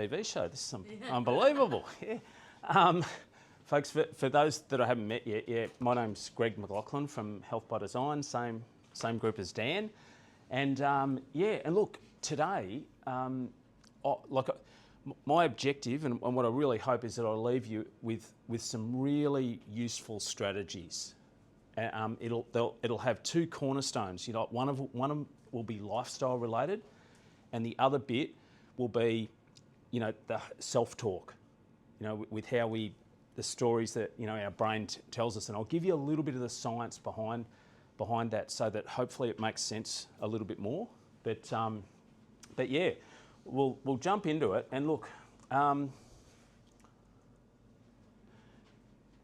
TV show. This is unbelievable. Yeah. Folks, for those that I haven't met yet, my name's Greg McLaughlin from Health by Design, same group as Dan. And and look, today, my objective and what I really hope is that I'll leave you with some really useful strategies. It'll have two cornerstones. You know, one of them will be lifestyle related, and the other bit will be, you know, the self-talk. You know, with how the stories that, you know, our brain tells us, and I'll give you a little bit of the science behind that, so that hopefully it makes sense a little bit more. But yeah, we'll jump into it. And look, I don't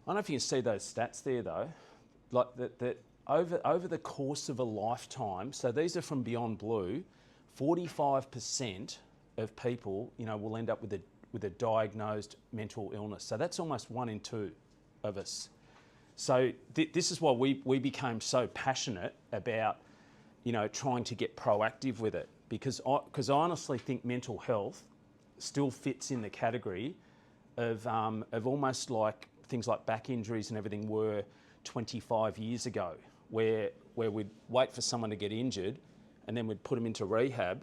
know if you can see those stats there though, like that over the course of a lifetime. So these are from Beyond Blue. 45% of people, you know, will end up with a diagnosed mental illness. So that's almost 1 in 2 of us. So this is why we became so passionate about, you know, trying to get proactive with it, because I honestly think mental health still fits in the category of almost like things like back injuries and everything were 25 years ago, where we'd wait for someone to get injured and then we'd put them into rehab.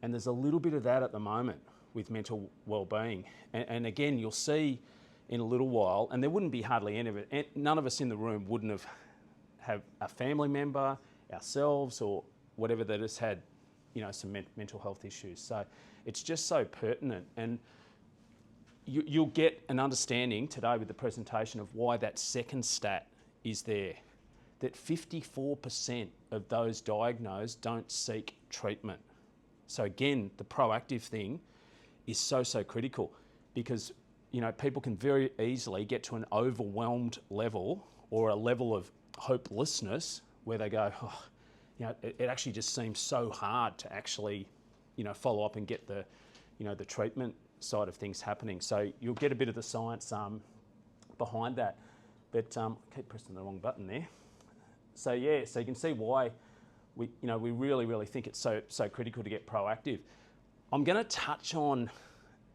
And there's a little bit of that at the moment with mental well-being. And again, you'll see in a little while, and there wouldn't be hardly any of it, none of us in the room wouldn't have a family member, ourselves, or whatever that has had, you know, some mental health issues. So it's just so pertinent. And you'll get an understanding today with the presentation of why that second stat is there, that 54% of those diagnosed don't seek treatment. So again, the proactive thing is so critical, because, you know, people can very easily get to an overwhelmed level or a level of hopelessness where they go, oh, you know, it actually just seems so hard to actually, you know, follow up and get the, you know, the treatment side of things happening. So you'll get a bit of the science behind that. But I keep pressing the wrong button there. So yeah, so you can see why we really think it's so critical to get proactive. I'm going to touch on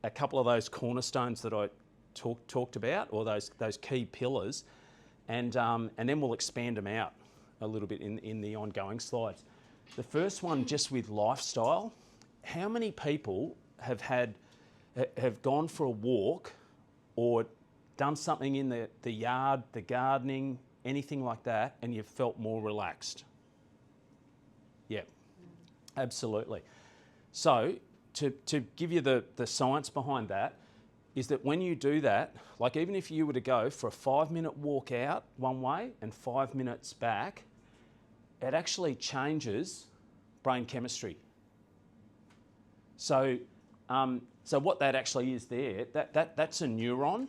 a couple of those cornerstones that I talked about, or those key pillars, and then we'll expand them out a little bit in the ongoing slides. The first one, just with lifestyle. How many people have gone for a walk or done something in the yard, the gardening, anything like that, and you've felt more relaxed? Yeah, absolutely. So to give you the science behind that is that when you do that, like even if you were to go for a 5-minute walk out one way and 5 minutes back, it actually changes brain chemistry. So what that actually is there, that's a neuron,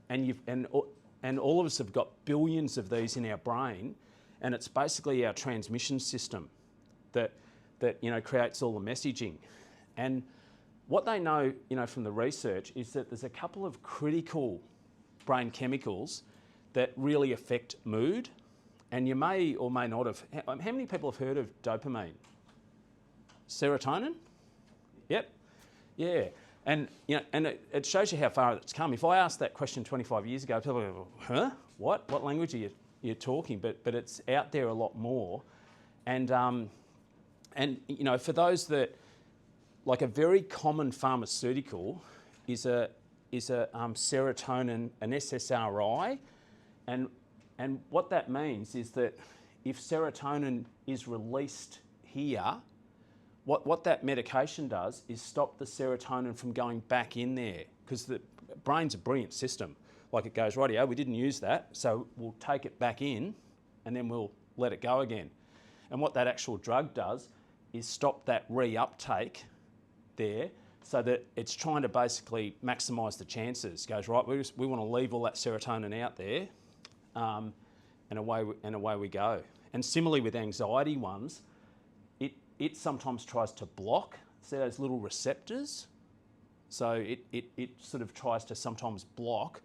and all of us have got billions of these in our brain, and it's basically our transmission system that you know, creates all the messaging. And what they know, you know, from the research is that there's a couple of critical brain chemicals that really affect mood. And you may or may not have. How many people have heard of dopamine? Serotonin? Yep. Yeah. And you know, and it shows you how far it's come. If I asked that question 25 years ago, people go, huh? What language are you talking? But it's out there a lot more. And you know, for those that, like, a very common pharmaceutical is a serotonin, an SSRI, and what that means is that if serotonin is released here, what that medication does is stop the serotonin from going back in there, because the brain's a brilliant system. Like, it goes, rightio, we didn't use that, so we'll take it back in and then we'll let it go again. And what that actual drug does is stop that reuptake there, so that it's trying to basically maximise the chances. It goes, right, we want to leave all that serotonin out there, and away we go. And similarly with anxiety ones, it sometimes tries to block, see those little receptors? So it sort of tries to sometimes block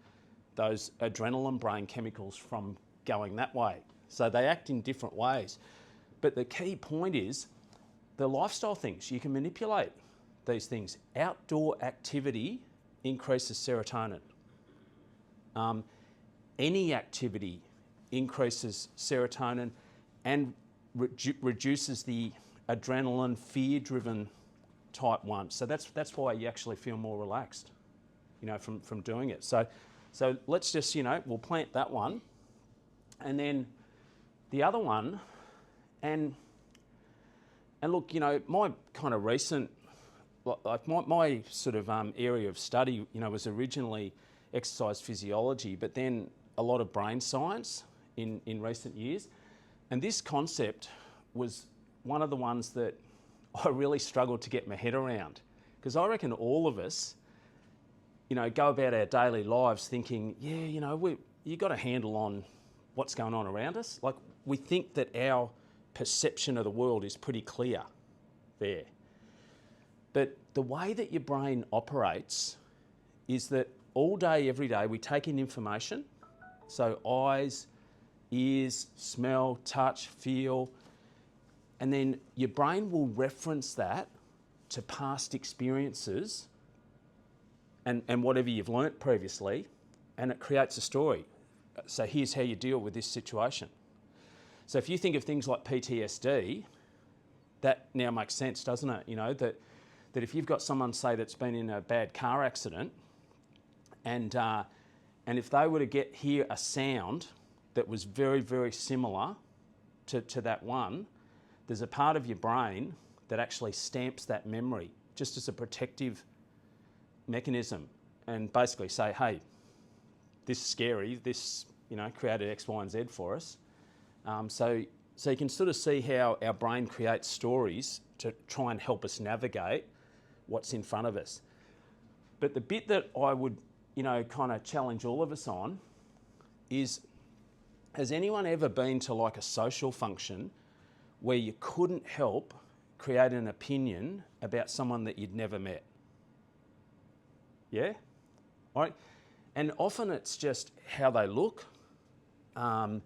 those adrenaline brain chemicals from going that way. So they act in different ways. But the key point is the lifestyle things you can manipulate. these things. Outdoor activity increases serotonin. Any activity increases serotonin and reduces the adrenaline, fear-driven type 1. So that's why you actually feel more relaxed, from doing it. So let's just, we'll plant that one. And then the other one, and look, my kind of recent, like my sort of area of study, was originally exercise physiology, but then a lot of brain science in recent years. And this concept was one of the ones that I really struggled to get my head around, because I reckon all of us, go about our daily lives thinking, you got a handle on what's going on around us. Like, we think that our perception of the world is pretty clear there. But the way that your brain operates is that all day, every day, we take in information. So eyes, ears, smell, touch, feel, and then your brain will reference that to past experiences and whatever you've learnt previously, and it creates a story. So here's how you deal with this situation. So if you think of things like PTSD, that now makes sense, doesn't it? That if you've got someone, say, that's been in a bad car accident, and if they were to hear a sound that was very, very similar to that one, there's a part of your brain that actually stamps that memory just as a protective mechanism, and basically say, hey, this is scary, this created X, Y, and Z for us. So you can sort of see how our brain creates stories to try and help us navigate what's in front of us. But the bit that I would, kind of challenge all of us on is, has anyone ever been to like a social function where you couldn't help create an opinion about someone that you'd never met? Yeah? All right. And often it's just how they look, how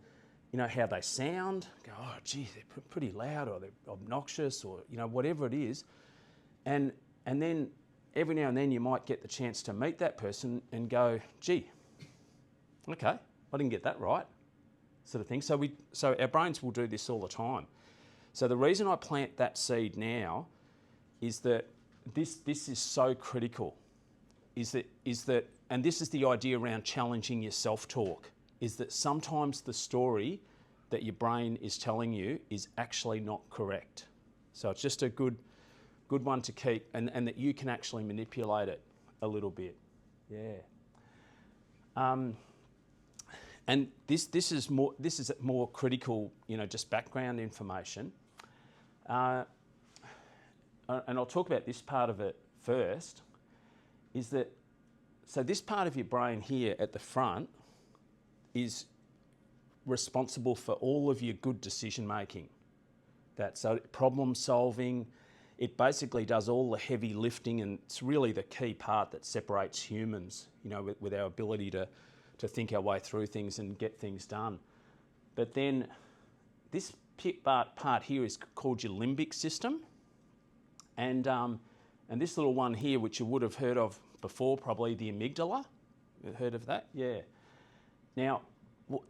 they sound. Go, oh, gee, they're pretty loud, or they're obnoxious, or, whatever it is. And then every now and then you might get the chance to meet that person and go, gee, okay, I didn't get that right, sort of thing. So our brains will do this all the time. So the reason I plant that seed now is that this is so critical. Is that, and this is the idea around challenging your self-talk, is that sometimes the story that your brain is telling you is actually not correct. So it's just a good one to keep, and that you can actually manipulate it a little bit. Yeah. And this is more critical, just background information. And I'll talk about this part of it first. Is that, so this part of your brain here at the front is responsible for all of your good decision making. So problem solving, it basically does all the heavy lifting, and it's really the key part that separates humans, with our ability to think our way through things and get things done. But then this part here is called your limbic system, and this little one here, which you would have heard of before, probably the amygdala. You've heard of that? Yeah. Now,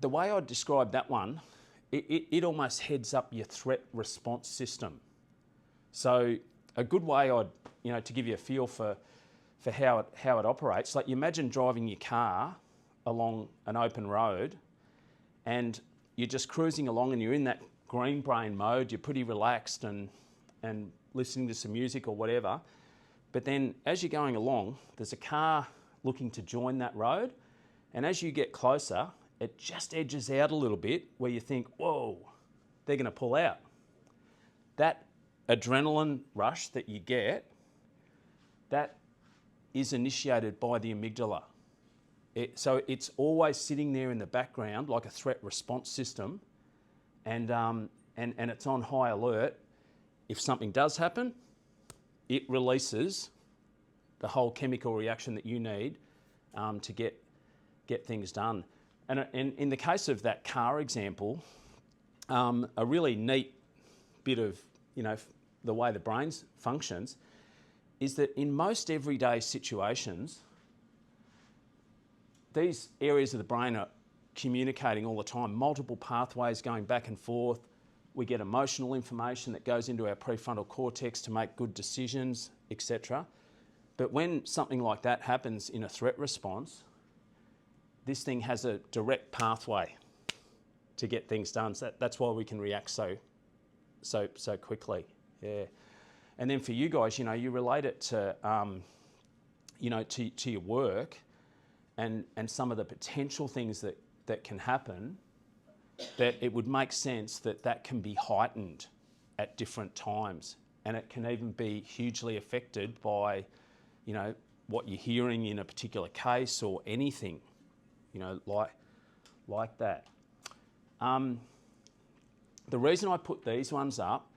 the way I describe that one, it almost heads up your threat response system. So a good way to give you a feel for how it operates, like you imagine driving your car along an open road, and you're just cruising along and you're in that green brain mode, you're pretty relaxed and listening to some music or whatever. But then as you're going along, there's a car looking to join that road. And as you get closer, it just edges out a little bit where you think, whoa, they're going to pull out. That adrenaline rush that you get, that is initiated by the amygdala. So it's always sitting there in the background like a threat response system, and it's on high alert. If something does happen, it releases the whole chemical reaction that you need to get things done. And in the case of that car example, a really neat bit of the way the brain functions is that in most everyday situations, these areas of the brain are communicating all the time, multiple pathways going back and forth. We get emotional information that goes into our prefrontal cortex to make good decisions, etc. But when something like that happens in a threat response, this thing has a direct pathway to get things done. So that's why we can react so quickly. Yeah. And then for you guys, you relate it to, to your work and some of the potential things that can happen, that it would make sense that can be heightened at different times. And it can even be hugely affected by, what you're hearing in a particular case or anything, like that. The reason I put these ones up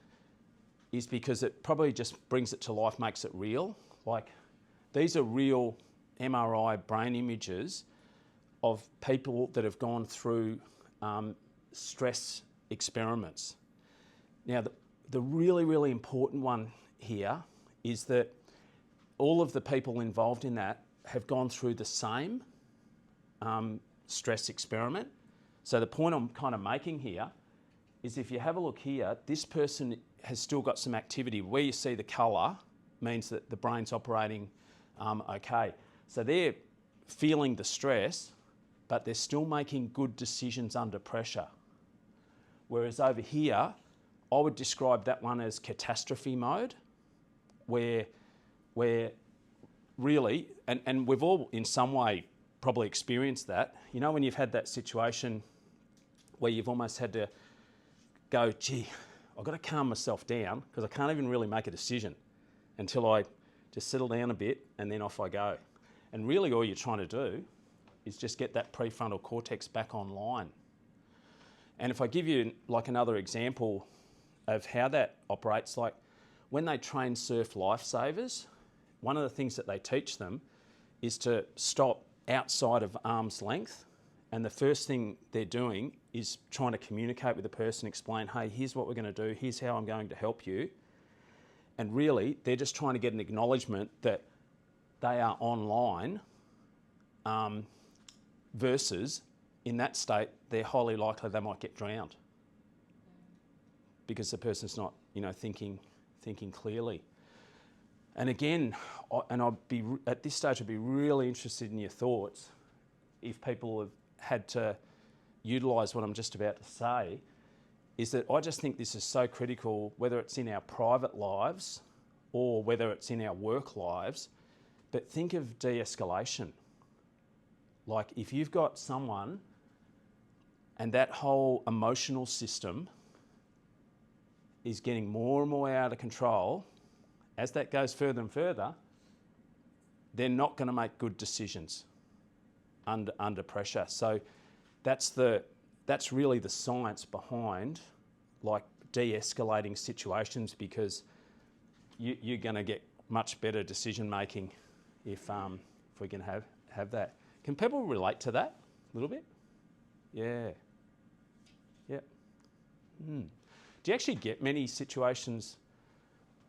is because it probably just brings it to life, makes it real. Like, these are real MRI brain images of people that have gone through stress experiments. Now, the really, really important one here is that all of the people involved in that have gone through the same stress experiment. So the point I'm kind of making here is, if you have a look here, this person has still got some activity. Where you see the colour means that the brain's operating okay. So they're feeling the stress, but they're still making good decisions under pressure. Whereas over here, I would describe that one as catastrophe mode, where really, and we've all in some way probably experienced that, when you've had that situation where you've almost had to go, gee, I've got to calm myself down because I can't even really make a decision until I just settle down a bit and then off I go. And really all you're trying to do is just get that prefrontal cortex back online. And if I give you like another example of how that operates, like when they train surf lifesavers, one of the things that they teach them is to stop outside of arm's length. And the first thing they're doing is trying to communicate with the person, explain, hey, here's what we're going to do, here's how I'm going to help you. And really, they're just trying to get an acknowledgement that they are online, versus in that state, they're highly likely they might get drowned because the person's not, thinking clearly. And again, at this stage, I'd be really interested in your thoughts if people have had to utilise what I'm just about to say, is that I just think this is so critical, whether it's in our private lives or whether it's in our work lives. But think of de-escalation. Like, if you've got someone and that whole emotional system is getting more and more out of control, as that goes further and further, they're not going to make good decisions under pressure. So that's really the science behind like de-escalating situations, because you're going to get much better decision making if we can have that. Can people relate to that a little bit? Yeah. Yeah. Do you actually get many situations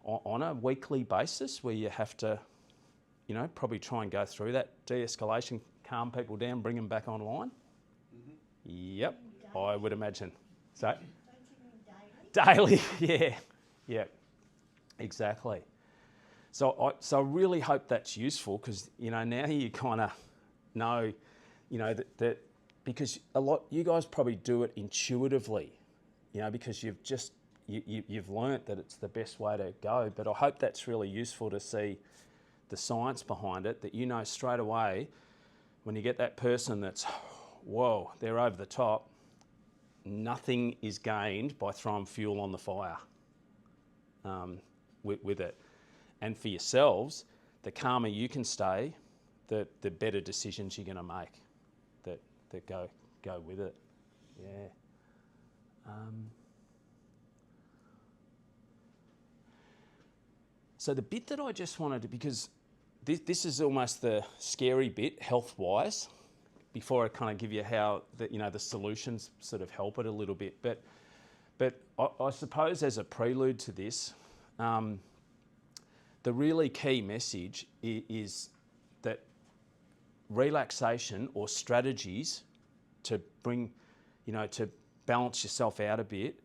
on a weekly basis where you have to, probably try and go through that de-escalation, calm people down, bring them back online? Mm-hmm. Yep, I would imagine. So, daily, yeah, exactly. So I really hope that's useful, because now you kind of know, that because you guys probably do it intuitively, because you've learnt that it's the best way to go. But I hope that's really useful to see the science behind it, that straight away when you get that person that's, whoa, they're over the top, nothing is gained by throwing fuel on the fire with it. And for yourselves, the calmer you can stay, the better decisions you're going to make that go with it. Yeah. So the bit that I just wanted to, because this is almost the scary bit health-wise, before I kind of give you how the solutions sort of help it a little bit. But I suppose as a prelude to this, the really key message is that relaxation or strategies to bring, to balance yourself out a bit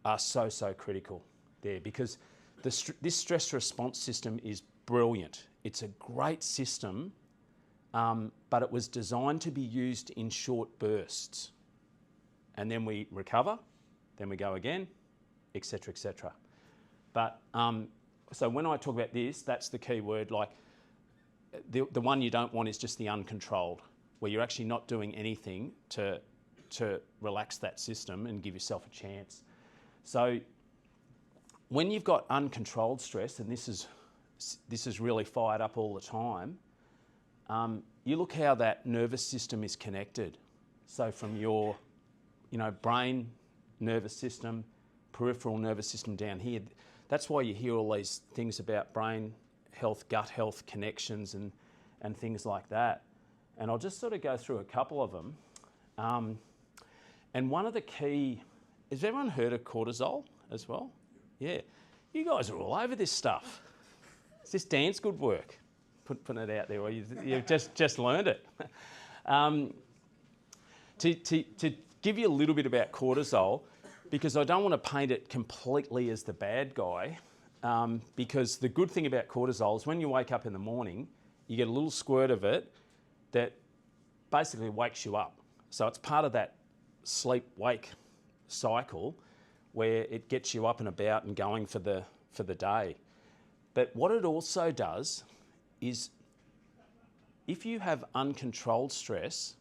are so critical there, because this stress response system is brilliant. It's a great system, but it was designed to be used in short bursts. And then we recover, then we go again, etc., etc. But so when I talk about this, that's the key word. Like the one you don't want is just the uncontrolled, where you're actually not doing anything to relax that system and give yourself a chance. So when you've got uncontrolled stress, and this is really fired up all the time, you look how that nervous system is connected. So from your, brain, nervous system, peripheral nervous system down here. That's why you hear all these things about brain health, gut health connections and things like that. And I'll just sort of go through a couple of them. And one of the key, has everyone heard of cortisol as well? Yeah. You guys are all over this stuff. Is this Dan's good work? Putting it out there, or you've just learned it. To give you a little bit about cortisol, because I don't want to paint it completely as the bad guy, because the good thing about cortisol is when you wake up in the morning, you get a little squirt of it that basically wakes you up. So it's part of that sleep-wake cycle where it gets you up and about and going for the day. But what it also does is, if you have uncontrolled stress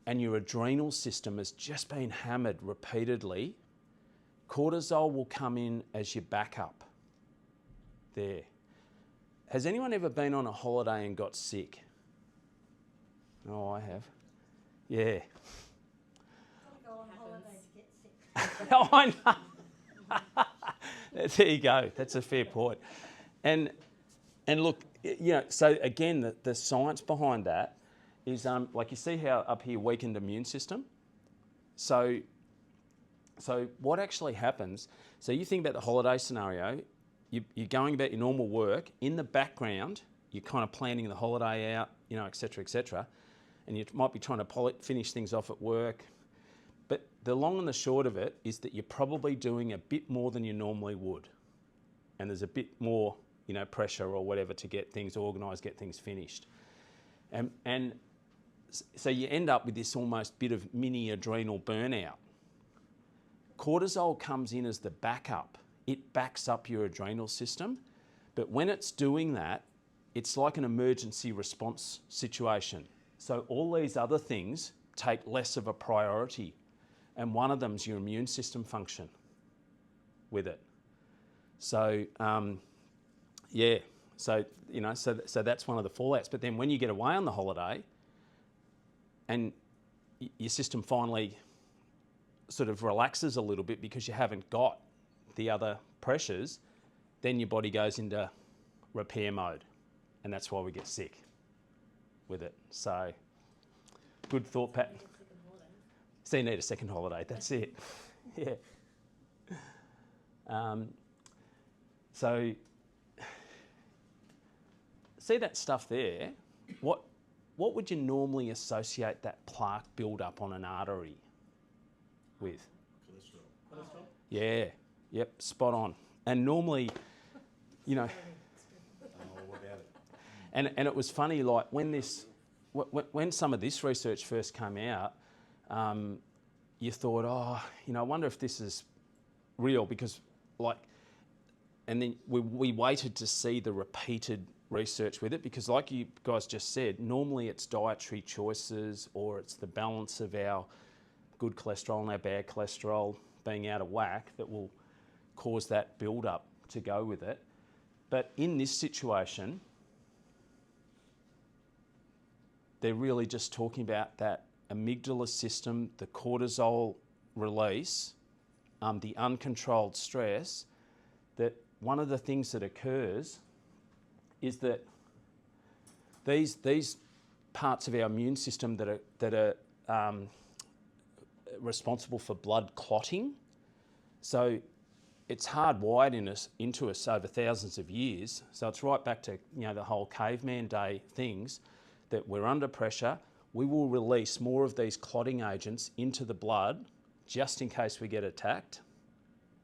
and your adrenal system has just been hammered repeatedly, cortisol will come in as your backup there. Has anyone ever been on a holiday and got sick? Oh, I have. Yeah. Go on holiday to get sick. Oh, I know. There you go. That's a fair point. And look, so again, the science behind that is, like you see how up here, weakened immune system. So what actually happens, so you think about the holiday scenario, you're going about your normal work, in the background, you're kind of planning the holiday out, et cetera, and you might be trying to finish things off at work. But the long and the short of it is that you're probably doing a bit more than you normally would. And there's a bit more, pressure or whatever to get things organised, get things finished. And so you end up with this almost bit of mini adrenal burnout. Cortisol comes in as the backup. It backs up your adrenal system. But when it's doing that, it's like an emergency response situation. So all these other things take less of a priority. And one of them's your immune system function with it. So, so that's one of the fallouts. But then when you get away on the holiday and your system finally sort of relaxes a little bit because you haven't got the other pressures, then your body goes into repair mode. And that's why we get sick with it. So, good thought pattern. So you need a second holiday, that's it. Yeah. So, see that stuff there? What would you normally associate that plaque build-up on an artery with? Cholesterol. Yeah, yep, spot on. And normally, Oh, what about it? and it was funny, like when some of this research first came out, you thought, I wonder if this is real, because and then we waited to see the repeated research with it, because like you guys just said, normally it's dietary choices or it's the balance of our good cholesterol and our bad cholesterol being out of whack that will cause that build-up to go with it. But in this situation, they're really just talking about that amygdala system, the cortisol release, the uncontrolled stress, that one of the things that occurs is that these parts of our immune system that are responsible for blood clotting. So it's hardwired into us over thousands of years. So it's right back to the whole caveman day things, that we're under pressure. We will release more of these clotting agents into the blood just in case we get attacked,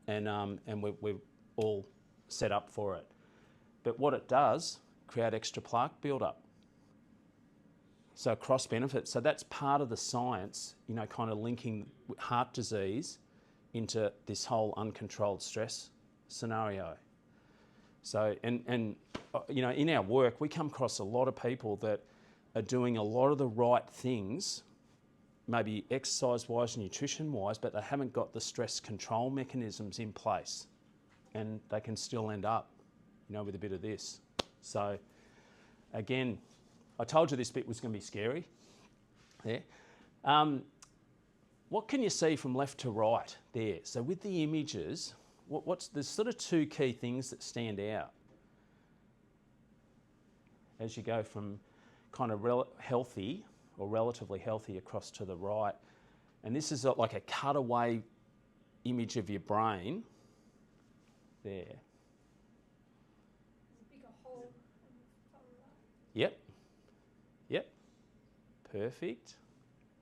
and we're all set up for it. But what it does, create extra plaque buildup. So cross benefits. So that's part of the science, kind of linking heart disease into this whole uncontrolled stress scenario. So, and in our work, we come across a lot of people that are doing a lot of the right things, maybe exercise-wise, nutrition-wise, but they haven't got the stress control mechanisms in place, and they can still end up, with a bit of this. So, again, I told you this bit was going to be scary. Yeah. What can you see from left to right there? So with the images, there's sort of two key things that stand out as you go from kind of healthy or relatively healthy across to the right. And this is like a cutaway image of your brain there. There's a bigger hole on the far right. Yep. Perfect.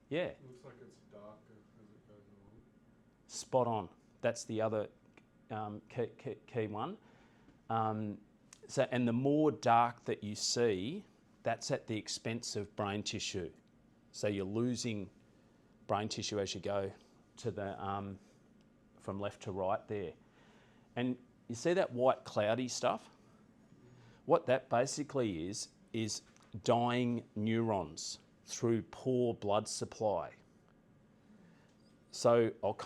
Yeah. It looks like it's darker as it goes along. Spot on. That's the other key one. And the more dark that you see, that's at the expense of brain tissue. So you're losing brain tissue as you go to the from left to right there. And you see that white cloudy stuff? What that basically is dying neurons through poor blood supply. So I'll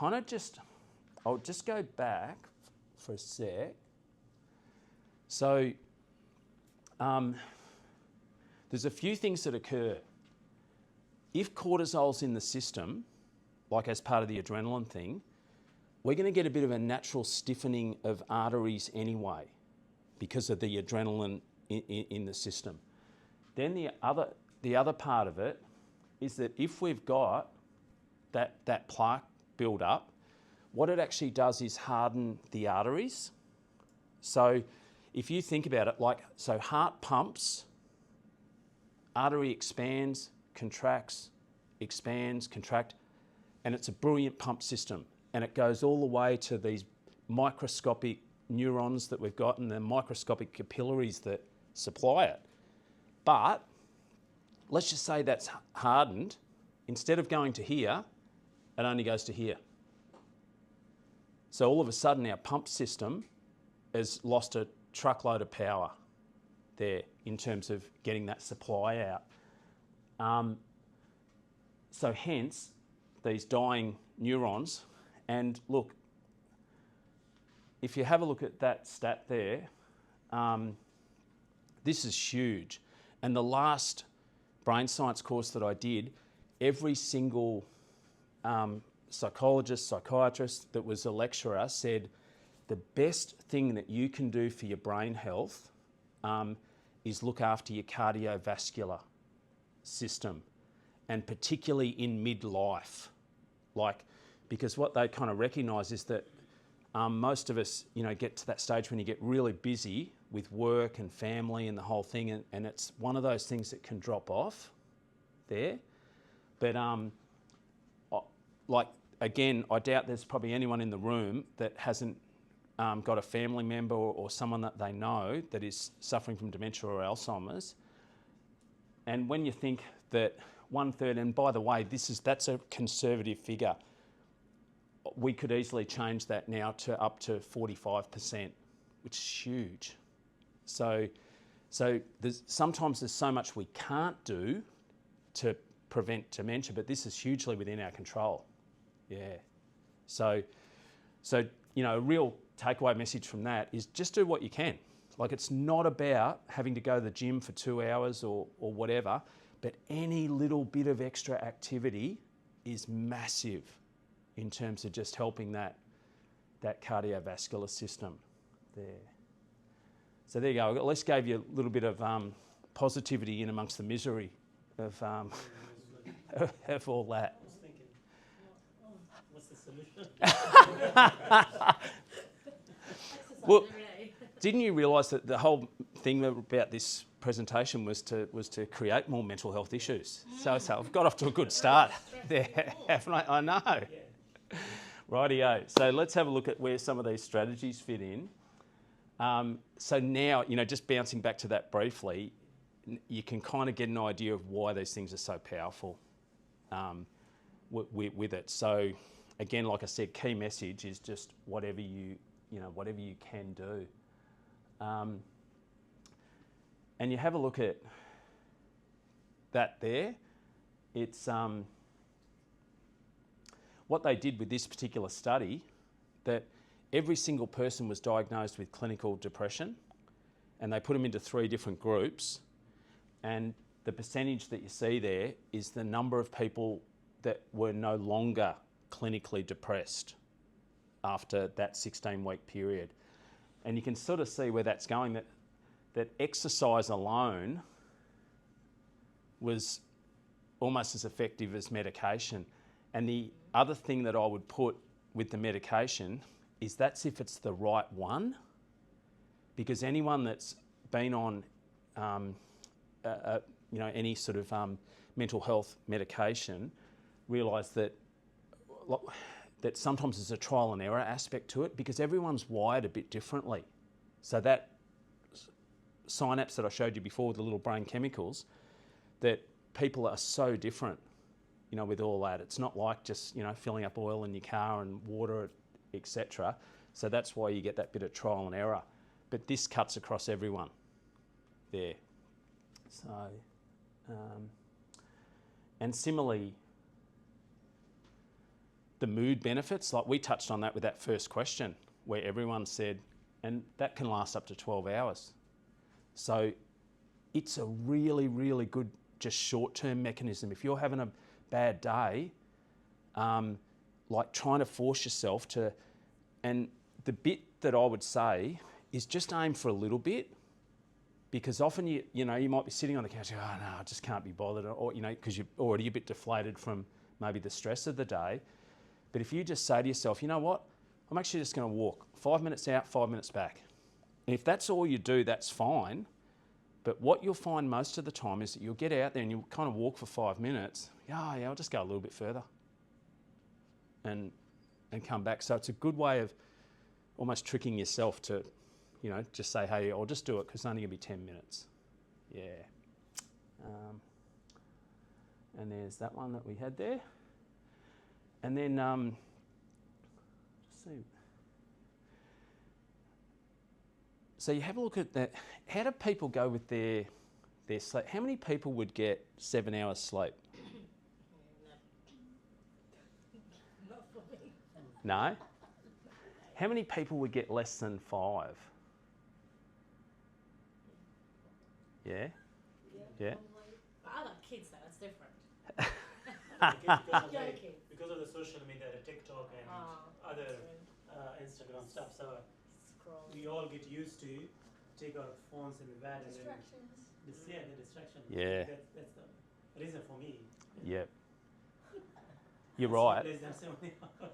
just go back for a sec. So there's a few things that occur. If cortisol's in the system, like as part of the adrenaline thing, we're going to get a bit of a natural stiffening of arteries anyway because of the adrenaline in the system. Then the other part of it is that if we've got that plaque build up, what it actually does is harden the arteries. So if you think about it, heart pumps, artery expands, contracts, expands, contract, and it's a brilliant pump system. And it goes all the way to these microscopic neurons that we've got and the microscopic capillaries that supply it. But let's just say that's hardened. Instead of going to here, it only goes to here. So all of a sudden our pump system has lost a truckload of power there in terms of getting that supply out. So hence these dying neurons. And look, if you have a look at that stat there, this is huge. And the last brain science course that I did, every single psychologist, psychiatrist that was a lecturer said the best thing that you can do for your brain health is look after your cardiovascular system, and particularly in midlife. Because what they kind of recognise is that most of us, get to that stage when you get really busy with work and family and the whole thing, and it's one of those things that can drop off there. But again, I doubt there's probably anyone in the room that hasn't got a family member or someone that they know that is suffering from dementia or Alzheimer's. And when you think that 1/3, and by the way, that's a conservative figure, we could easily change that now to up to 45%, which is huge. So sometimes there's so much we can't do to prevent dementia, but this is hugely within our control. Yeah. So a real takeaway message from that is just do what you can. It's not about having to go to the gym for 2 hours or whatever, but any little bit of extra activity is massive in terms of just helping that cardiovascular system there. So there you go. At least gave you a little bit of positivity in amongst the misery of all that. I was thinking, what's the solution? Well, every day. didn't you realise that the whole thing about this presentation was to create more mental health issues? So I've got off to a good start there, haven't I? I know. Rightio. So let's have a look at where some of these strategies fit in. So now, just bouncing back to that briefly, you can kind of get an idea of why these things are so powerful with it. So again, like I said, key message is just whatever you can do. And you have a look at that there. It's what they did with this particular study, that every single person was diagnosed with clinical depression, and they put them into 3 different groups, and the percentage that you see there is the number of people that were no longer clinically depressed after that 16-week period. And you can sort of see where that's going, that exercise alone was almost as effective as medication. And the other thing that I would put with the medication is that's if it's the right one, because anyone that's been on any sort of mental health medication realise that sometimes there's a trial and error aspect to it, because everyone's wired a bit differently. So that synapse that I showed you before with the little brain chemicals, that people are so different, with all that. It's not like just, filling up oil in your car and water, etc. So that's why you get that bit of trial and error. But this cuts across everyone there. So, and similarly, the mood benefits, like we touched on that with that first question, where everyone said, and that can last up to 12 hours. So it's a really, really good, just short-term mechanism. If you're having a bad day, like trying to force yourself to, and the bit that I would say is just aim for a little bit, because often you might be sitting on the couch, oh no, I just can't be bothered, or because you're already a bit deflated from maybe the stress of the day. But if you just say to yourself, you know what, I'm actually just going to walk 5 minutes out, 5 minutes back. And if that's all you do, that's fine. But what you'll find most of the time is that you'll get out there and you'll kind of walk for 5 minutes. Yeah, I'll just go a little bit further and come back. So it's a good way of almost tricking yourself to, just say, hey, I'll just do it because it's only going to be 10 minutes. Yeah. And there's that one that we had there. And then, just see. So you have a look at that. How do people go with their sleep? How many people would get 7 hours sleep? Not for me. No? How many people would get less than 5? Yeah? Yeah? But I like kids though, that's different. Because of the social media, the TikTok and other Instagram stuff, so Scroll. we all get used to take our phones in the bed and then Distractions. the distraction. Yeah. That's the reason for me. Yep. You're It's right. less than 7 hours.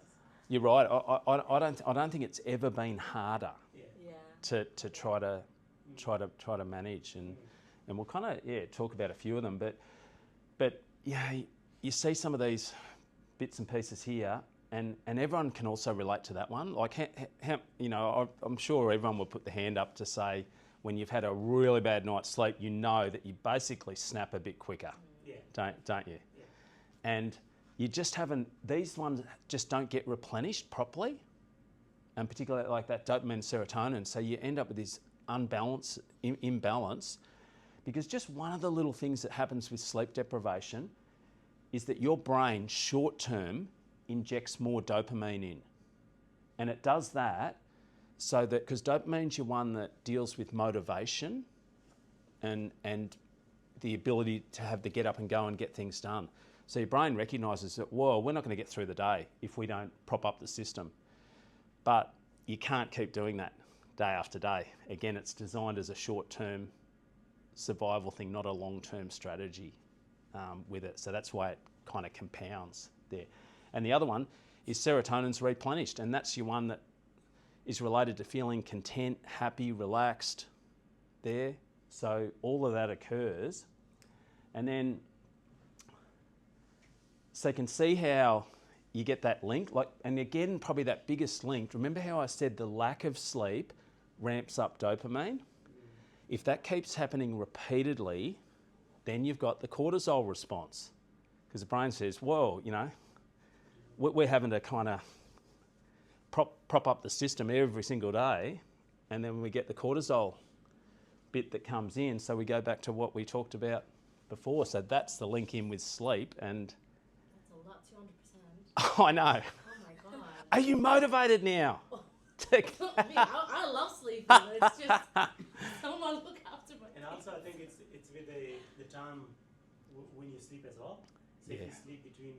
You're right. I don't think it's ever been harder Yeah. to try to manage, and we'll kind of talk about a few of them, but yeah, you see some of these bits and pieces here, and everyone can also relate to that one. Like I'm sure everyone will put the hand up to say when you've had a really bad night's sleep, you know that you basically snap a bit quicker, Yeah. don't you? Yeah. And you just haven't, these ones just don't get replenished properly, and particularly like that dopamine, serotonin. So you end up with this imbalance, because just one of the little things that happens with sleep deprivation is that your brain short term injects more dopamine in. And it does that so that, because dopamine's your one that deals with motivation and the ability to have the get up and go and get things done. So your brain recognises that, whoa, we're not going to get through the day if we don't prop up the system. But you can't keep doing that day after day. Again, it's designed as a short-term survival thing, not a long-term strategy with it. So that's why it kind of compounds there. And the other one is serotonin's replenished, and that's your one that is related to feeling content, happy, relaxed there. So all of that occurs. And then, so you can see how you get that link. Like, and again, probably that biggest link, remember how I said the lack of sleep ramps up dopamine? If that keeps happening repeatedly, then you've got the cortisol response. Because the brain says, whoa, you know, we're having to kind of prop up the system every single day. And then we get the cortisol bit that comes in. So we go back to what we talked about before. So that's the link in with sleep. And That's a lot, 200%. I know. Oh my God. Are you motivated now? Me, I love sleeping. It's just someone look after me. And also, I think it's with the time when you sleep as well. So if Yeah. you sleep between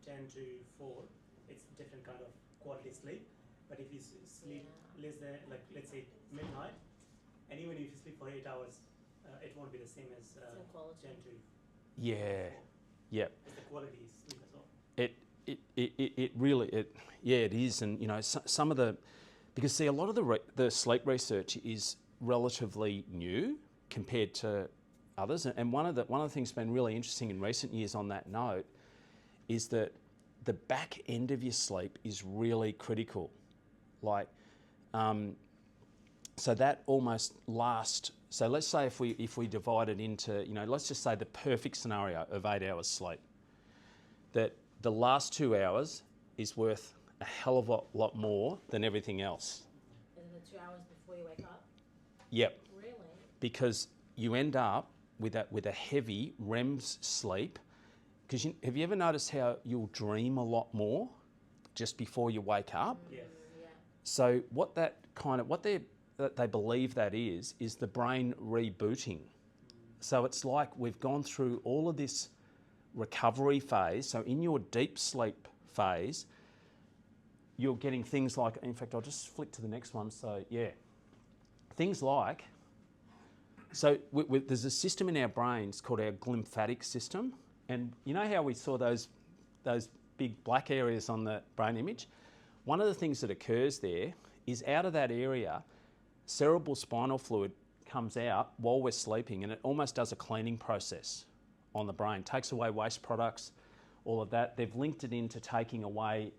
10 to 4, it's different kind of quality sleep. But if you sleep less than, like, let's say midnight, and even if you sleep for 8 hours, it won't be the same as Same quality. 10 to 4. Yeah. Yep. It's the quality sleep as well. It really, it is. And, you know, some of the, because see, a lot of the sleep research is relatively new compared to others. And one of the things that's been really interesting in recent years on that note is that the back end of your sleep is really critical. Like, so that almost last, so let's say if we divide it into, you know, let's just say the perfect scenario of 8 hours sleep, that the last 2 hours is worth a hell of a lot more than everything else. And the 2 hours before you wake up? Yep. Really? Because you end up with a heavy REM sleep. Because have you ever noticed how you'll dream a lot more just before you wake up? Yes. Yeah. So what they believe that is the brain rebooting. So it's like we've gone through all of this recovery phase. So in your deep sleep phase, you're getting things like, in fact, I'll just flick to the next one. So yeah, things like, so there's a system in our brains called our glymphatic system. And you know how we saw those big black areas on the brain image? One of the things that occurs there is out of that area, cerebral spinal fluid comes out while we're sleeping, and it almost does a cleaning process on the brain, takes away waste products, all of that. They've linked it into taking away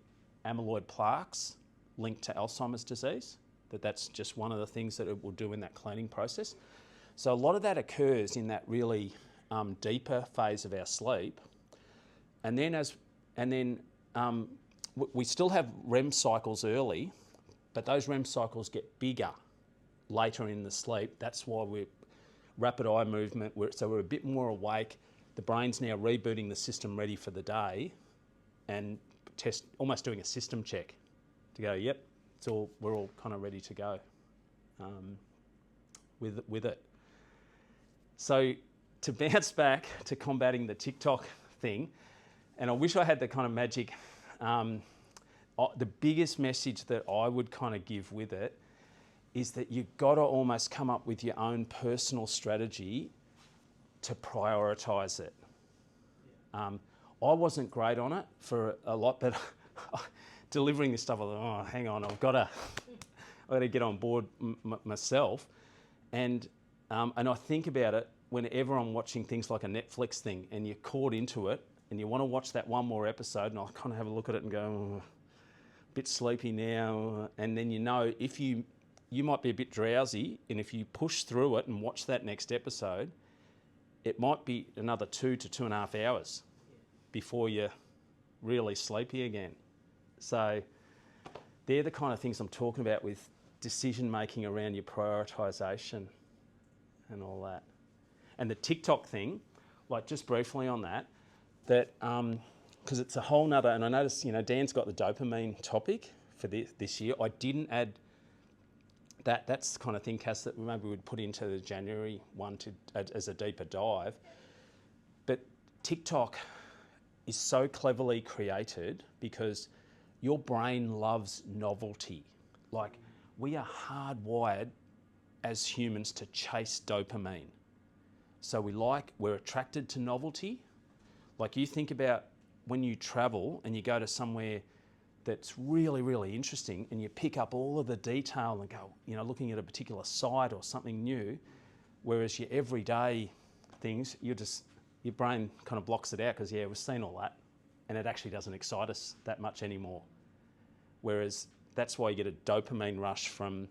amyloid plaques linked to Alzheimer's disease, that's just one of the things that it will do in that cleaning process. So a lot of that occurs in that really deeper phase of our sleep. And then we still have REM cycles early, but those REM cycles get bigger later in the sleep. That's why we're rapid eye movement, so we're a bit more awake. The brain's now rebooting the system ready for the day and almost doing a system check to go, yep, we're all kind of ready to go with it. So to bounce back to combating the TikTok thing, and I wish I had the kind of magic, the biggest message that I would kind of give with it is that you've got to almost come up with your own personal strategy to prioritise it. I wasn't great on it for a lot, but delivering this stuff, I thought, oh, hang on, I've got to get on board myself. And I think about it whenever I'm watching things like a Netflix thing and you're caught into it and you want to watch that one more episode, and I'll kind of have a look at it and go, oh, a bit sleepy now. And then you know, if you might be a bit drowsy, and if you push through it and watch that next episode, it might be another 2 to 2.5 hours before you're really sleepy again. So they're the kind of things I'm talking about with decision making around your prioritisation and all that. And the TikTok thing, like just briefly on that because it's a whole nother, and I noticed, you know, Dan's got the dopamine topic for this year. I didn't add that. That's the kind of thing, Cass, that maybe we'd put into the January one as a deeper dive. But TikTok is so cleverly created because your brain loves novelty. Like, we are hardwired as humans to chase dopamine. So we're attracted to novelty. Like, you think about when you travel and you go to somewhere that's really, really interesting, and you pick up all of the detail and go, you know, looking at a particular site or something new, whereas your everyday things, your brain kind of blocks it out because, yeah, we've seen all that, and it actually doesn't excite us that much anymore. Whereas that's why you get a dopamine rush from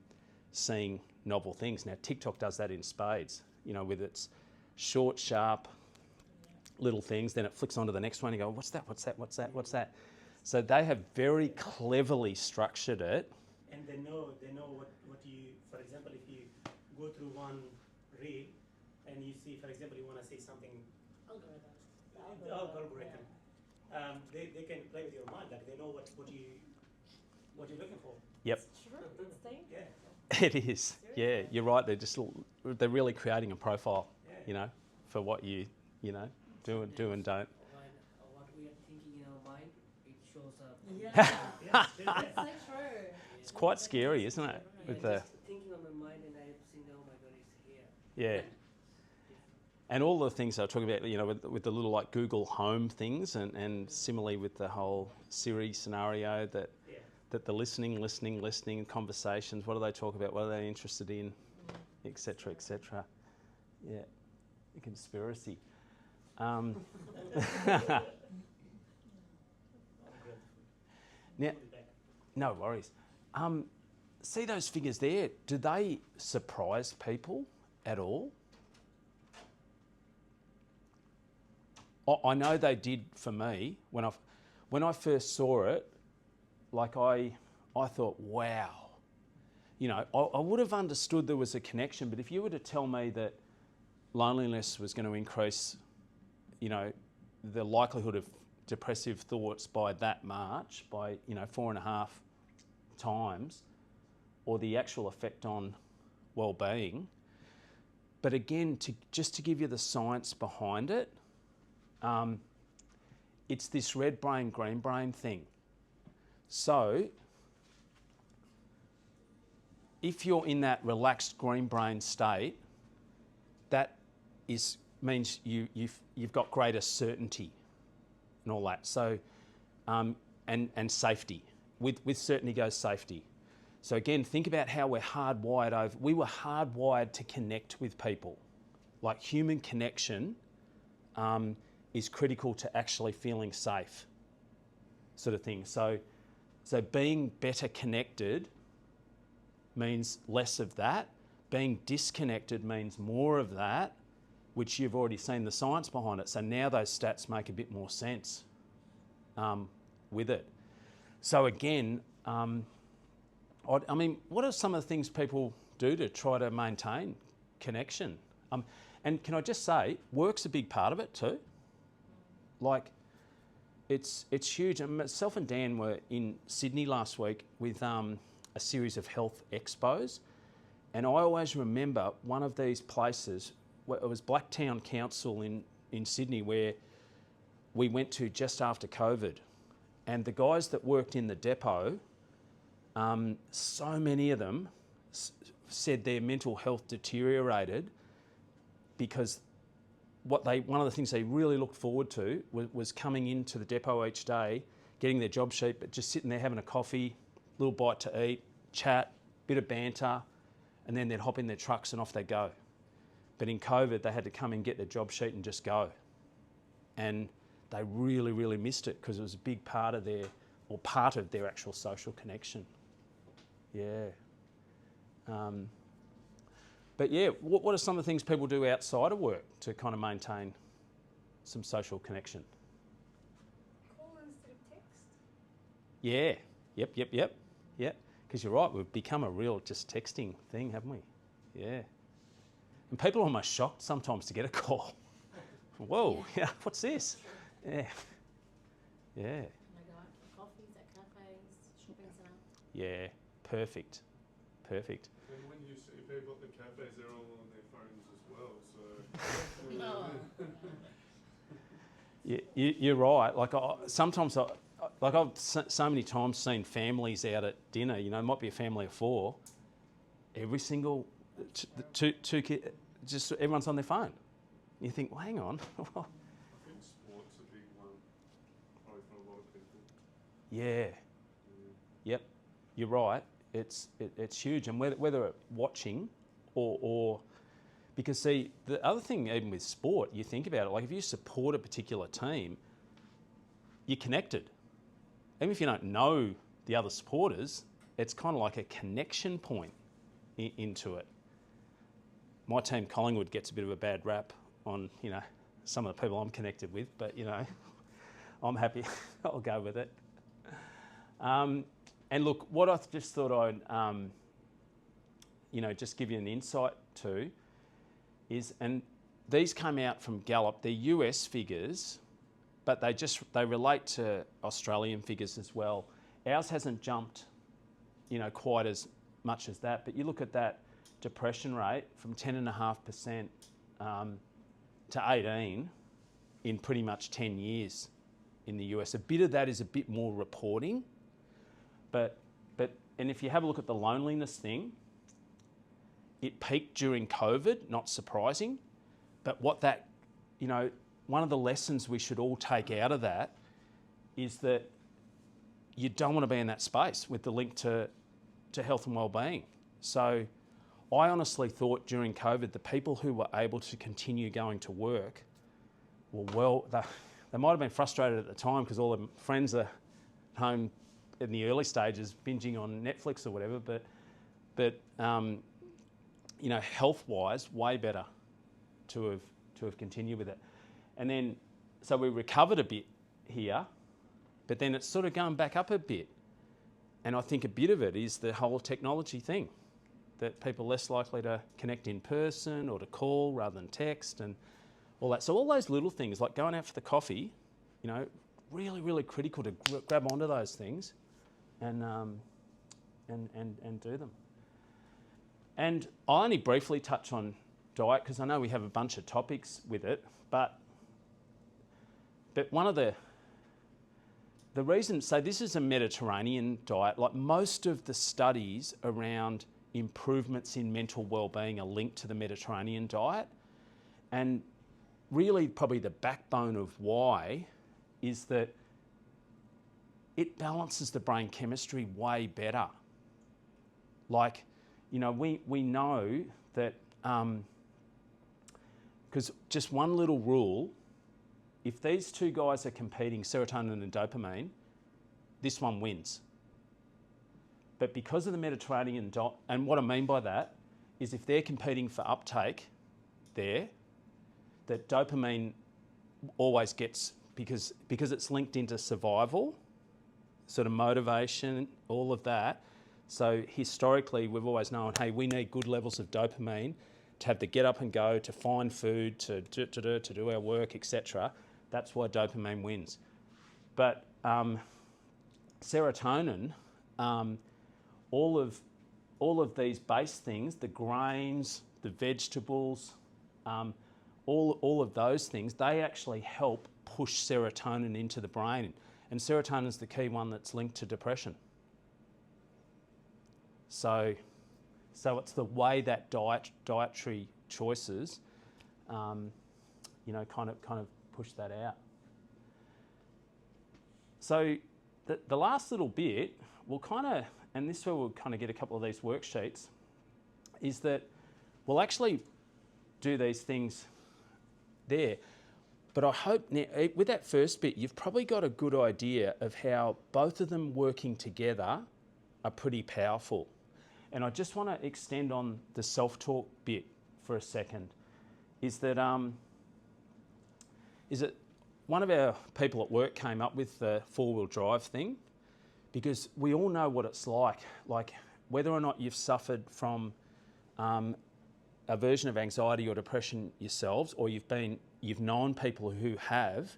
seeing novel things. Now, TikTok does that in spades, you know, with its short, sharp little things, then it flicks onto the next one and you go, what's that, what's that, what's that, what's that? So they have very cleverly structured it. And they know what you, for example, if you go through one reel and you see, for example, you want to say something, algorithm, they can play with your mind, like they know what you're looking for. Yep. True. It's dangerous. Yeah. It is. Yeah, you're right. They're really creating a profile, you know, for what you know, do and don't. What we are thinking in our mind, it shows up. Yeah. Yeah. It's so true. It's quite scary, isn't it? With the Just thinking on my mind, and I've seen, oh my god, it's here. yeah, and all the things I was talking about, you know, with the little like Google Home things, and similarly with the whole Siri scenario that the listening conversations. What do they talk about? What are they interested in, etc., etc. Yeah, the conspiracy. Now, no worries. See those figures there? Do they surprise people at all? I know they did for me when I first saw it. Like I thought, wow. You know, I would have understood there was a connection, but if you were to tell me that loneliness was going to increase, you know, the likelihood of depressive thoughts by that much, by, you know, 4.5 times, or the actual effect on well-being. But again, just to give you the science behind it, it's this red brain, green brain thing. So if you're in that relaxed green brain state, that means you've got greater certainty and all that. So and safety. With certainty goes safety. So again, think about how we're hardwired we were hardwired to connect with people. Like human connection is critical to actually feeling safe, sort of thing. So being better connected means less of that. Being disconnected means more of that, which you've already seen the science behind it. So now those stats make a bit more sense with it. So again, I mean, what are some of the things people do to try to maintain connection? And can I just say, work's a big part of it too. Like, it's huge. Myself and Dan were in Sydney last week with a series of health expos, and I always remember one of these places. It was Blacktown Council in Sydney, where we went to just after COVID, and the guys that worked in the depot, so many of them said their mental health deteriorated because one of the things they really looked forward to was coming into the depot each day, getting their job sheet, but just sitting there having a coffee, little bite to eat, chat, bit of banter, and then they'd hop in their trucks and off they go. But in COVID, they had to come and get their job sheet and just go. And they really, really missed it because it was a big part of their actual social connection. Yeah. But yeah, what are some of the things people do outside of work to kind of maintain some social connection? Call instead of text. Yeah. Yep. Because you're right, we've become a real just texting thing, haven't we? Yeah. And people are almost shocked sometimes to get a call. Whoa, yeah, what's this? Yeah. Yeah. Oh my god, coffees at cafes, shopping centre. Yeah, perfect. And when you see people at the cafes, they're all on their phones as well. So You're right. Like sometimes, I've so many times seen families out at dinner. You know, it might be a family of 4. Every single two kids, just everyone's on their phone. You think, well, hang on. I think sport's a big one, probably for a lot of people. Yeah. Yep, you're right. It's huge, and whether watching or because see the other thing, even with sport, you think about it, like if you support a particular team, you're connected. Even if you don't know the other supporters, it's kind of like a connection point into it. My team, Collingwood, gets a bit of a bad rap on, you know, some of the people I'm connected with, but, you know, I'm happy. I'll go with it. And look, what I just thought I'd, you know, just give you an insight to is, and these came out from Gallup, they're US figures, but they relate to Australian figures as well. Ours hasn't jumped, you know, quite as much as that, but you look at that depression rate from 10.5% to 18 in pretty much 10 years in the US. A bit of that is a bit more reporting, but and if you have a look at the loneliness thing, it peaked during COVID, not surprising, but what that, you know, one of the lessons we should all take out of that is that you don't want to be in that space with the link to health and wellbeing. So I honestly thought during COVID, the people who were able to continue going to work they might have been frustrated at the time because all their friends are home in the early stages binging on Netflix or whatever, but you know, health-wise, way better to have continued with it. And then, so we recovered a bit here, but then it's sort of going back up a bit. And I think a bit of it is the whole technology thing, that people are less likely to connect in person or to call rather than text and all that. So all those little things, like going out for the coffee, you know, really, really critical to grab onto those things and do them. And I'll only briefly touch on diet because I know we have a bunch of topics with it, but one of the reasons, so this is a Mediterranean diet, like most of the studies around improvements in mental well-being are linked to the Mediterranean diet. And really probably the backbone of why is that it balances the brain chemistry way better. Like, you know, we know that, because just one little rule, if these two guys are competing, serotonin and dopamine, this one wins. But because of the Mediterranean diet, and what I mean by that is if they're competing for uptake there, that dopamine always gets, because it's linked into survival, sort of motivation, all of that. So historically, we've always known, hey, we need good levels of dopamine to have the get up and go, to find food, to do our work, etc. That's why dopamine wins. But serotonin, all of these base things, the grains, the vegetables, all of those things, they actually help push serotonin into the brain. And serotonin is the key one that's linked to depression. So it's the way that dietary choices, you know, kind of push that out. So the last little bit, we'll kind of, and this is where we'll kind of get a couple of these worksheets, is that we'll actually do these things there. But I hope now, with that first bit, you've probably got a good idea of how both of them working together are pretty powerful. And I just want to extend on the self-talk bit for a second. Is that one of our people at work came up with the four-wheel drive thing, because we all know what it's like whether or not you've suffered from a version of anxiety or depression yourselves, or you've known people who have,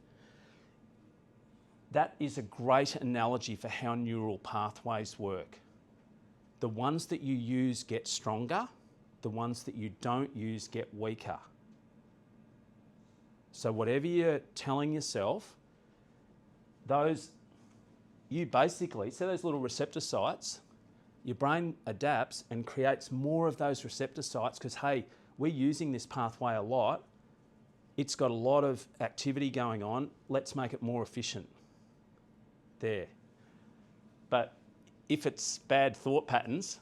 that is a great analogy for how neural pathways work. The ones that you use get stronger, the ones that you don't use get weaker. So whatever you're telling yourself, you basically, so those little receptor sites, your brain adapts and creates more of those receptor sites because, hey, we're using this pathway a lot. It's got a lot of activity going on. Let's make it more efficient there. But if it's bad thought patterns,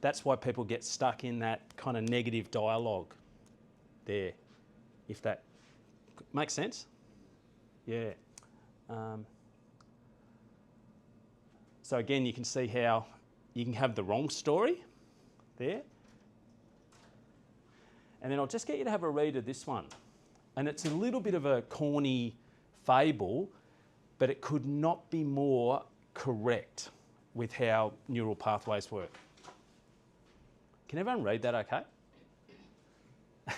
that's why people get stuck in that kind of negative dialogue there, if that makes sense. Yeah. So again, you can see how you can have the wrong story there. And then I'll just get you to have a read of this one. And it's a little bit of a corny fable, but it could not be more correct with how neural pathways work. Can everyone read that okay? Read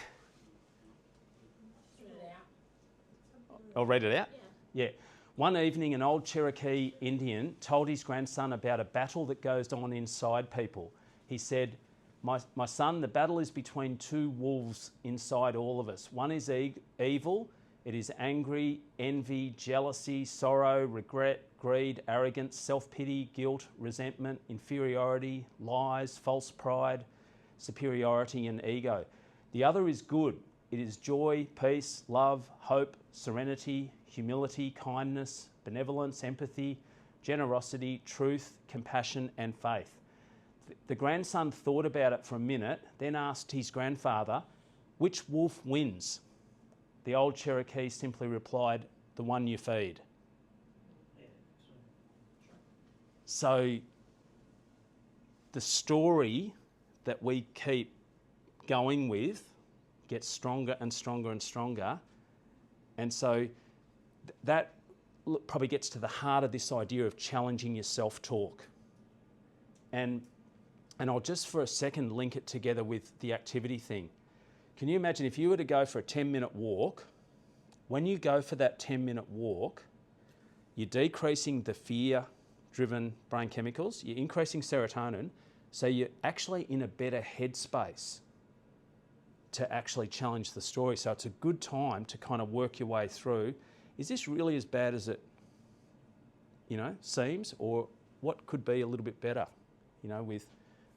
it out. I'll read it out? Yeah. Yeah. One evening, an old Cherokee Indian told his grandson about a battle that goes on inside people. He said, my son, the battle is between two wolves inside all of us. One is evil. It is angry, envy, jealousy, sorrow, regret, greed, arrogance, self-pity, guilt, resentment, inferiority, lies, false pride, superiority, and ego. The other is good. It is joy, peace, love, hope, serenity, humility, kindness, benevolence, empathy, generosity, truth, compassion, and faith. The grandson thought about it for a minute, then asked his grandfather, which wolf wins? The old Cherokee simply replied, the one you feed. Yeah, So the story that we keep going with gets stronger and stronger and stronger. And so that probably gets to the heart of this idea of challenging your self-talk. And I'll just for a second link it together with the activity thing. Can you imagine if you were to go for a 10-minute walk, when you go for that 10-minute walk, you're decreasing the fear-driven brain chemicals, you're increasing serotonin, so you're actually in a better headspace to actually challenge the story. So it's a good time to kind of work your way through, is this really as bad as it, seems, or what could be a little bit better,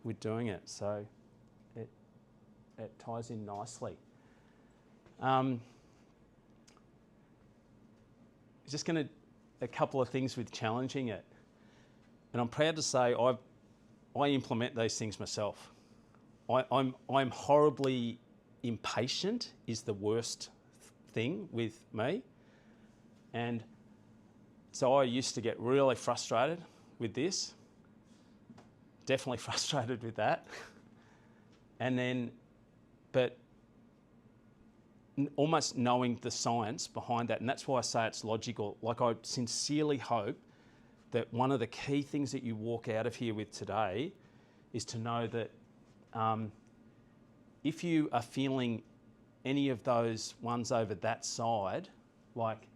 with doing it. So it ties in nicely. Just a couple of things with challenging it. And I'm proud to say I implement these things myself. I'm horribly impatient is the worst thing with me. And so I used to get really frustrated with this. Definitely frustrated with that. And then, but almost knowing the science behind that, and that's why I say it's logical. Like, I sincerely hope that one of the key things that you walk out of here with today is to know that if you are feeling any of those ones over that side, like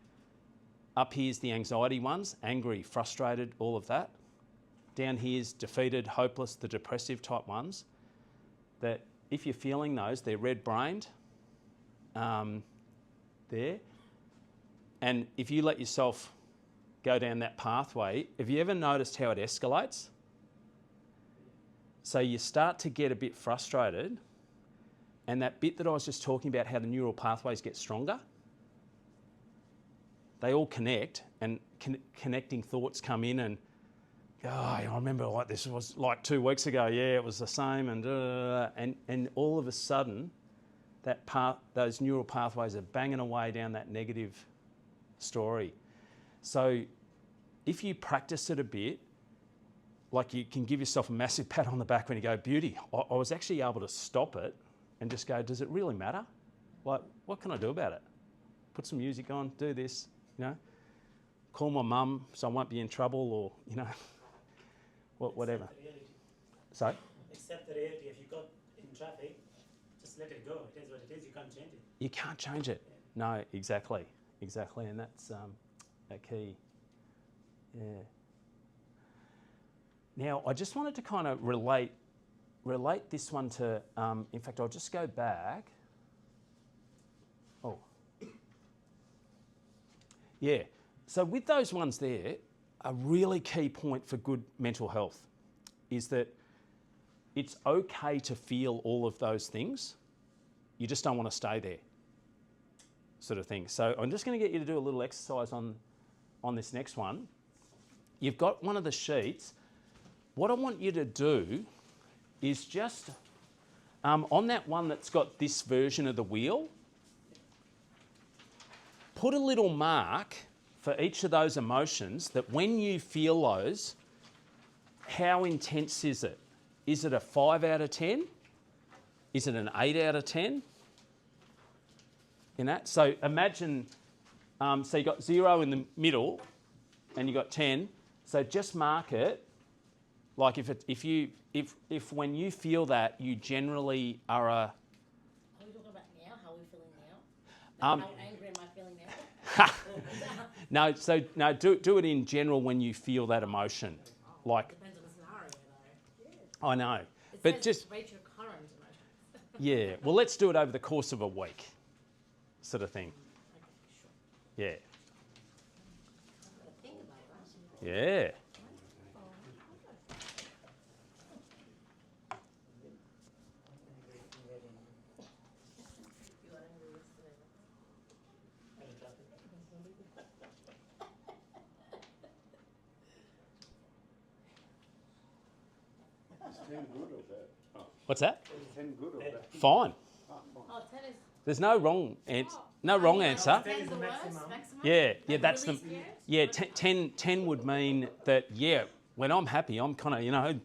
up here's the anxiety ones, angry, frustrated, all of that. Down here's defeated, hopeless, the depressive type ones, that if you're feeling those, they're red-brained there. And if you let yourself go down that pathway, have you ever noticed how it escalates? So you start to get a bit frustrated, and that bit that I was just talking about, how the neural pathways get stronger, they all connect, and connecting thoughts come in, and I remember like this was like 2 weeks ago. Yeah, it was the same, and all of a sudden, those neural pathways are banging away down that negative story. So, if you practice it a bit, like, you can give yourself a massive pat on the back when you go, beauty. I was actually able to stop it and just go, does it really matter? Like, what can I do about it? Put some music on, do this, call my mum so I won't be in trouble, or whatever. Accept the reality. So, Accept the reality. If you got in traffic, just let it go. It is what it is. You can't change it. you can't change it. No, exactly, and that's a key. Yeah. Now, I just wanted to kind of relate this one to, in fact, I'll just go back. Oh. Yeah, so with those ones there, a really key point for good mental health is that it's okay to feel all of those things. You just don't want to stay there, sort of thing. So I'm just going to get you to do a little exercise on this next one. You've got one of the sheets. what I want you to do is just, on that one that's got this version of the wheel, put a little mark for each of those emotions that when you feel those, how intense is it? Is it a 5 out of 10? Is it an 8 out of 10? In that? So imagine, so you got 0 in the middle and you got 10. So just mark it, like if when you feel that, you generally are a... Are we talking about now? How are we feeling now? Um, How angry am I feeling now? No, do it in general when you feel that emotion. Like, Depends on the scenario, though. I know, It but says just, rate your current emotions. yeah, well, let's do it over the course of a week, sort of thing. Okay, sure. Yeah, I've got to think about that. yeah. You were angry yesterday. Is 10 good or bad? What's that? Is 10 good or bad? Fine. Oh, 10 is... There's no wrong answer. No Oh, wrong you know, answer. 10 is the worst, Maximum. maximum? Yeah, yeah, Like that's really the. scared? Yeah, 10 would mean that, yeah, when I'm happy, I'm kind of, you know,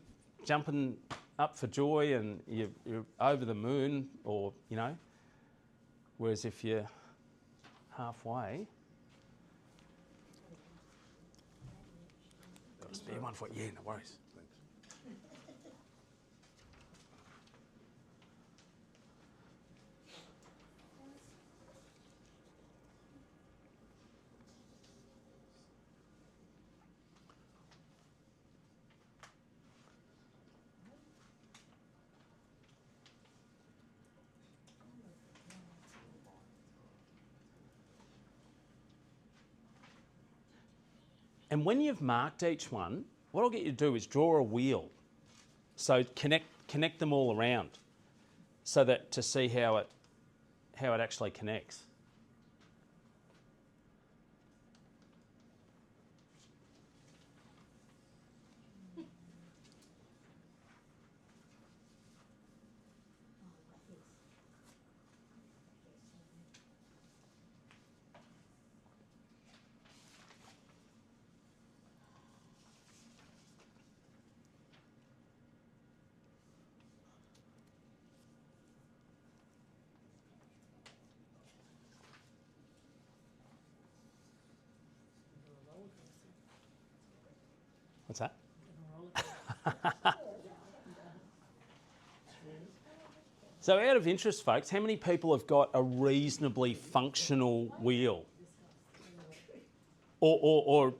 jumping up for joy and you're over the moon, or, you know. Whereas if you're halfway. Got a spare one for you, yeah, no worries. And when you've marked each one, what I'll get you to do is draw a wheel. So connect them all around, so that to see how it actually connects. What's that? So out of interest, folks, how many people have got a reasonably functional wheel? Or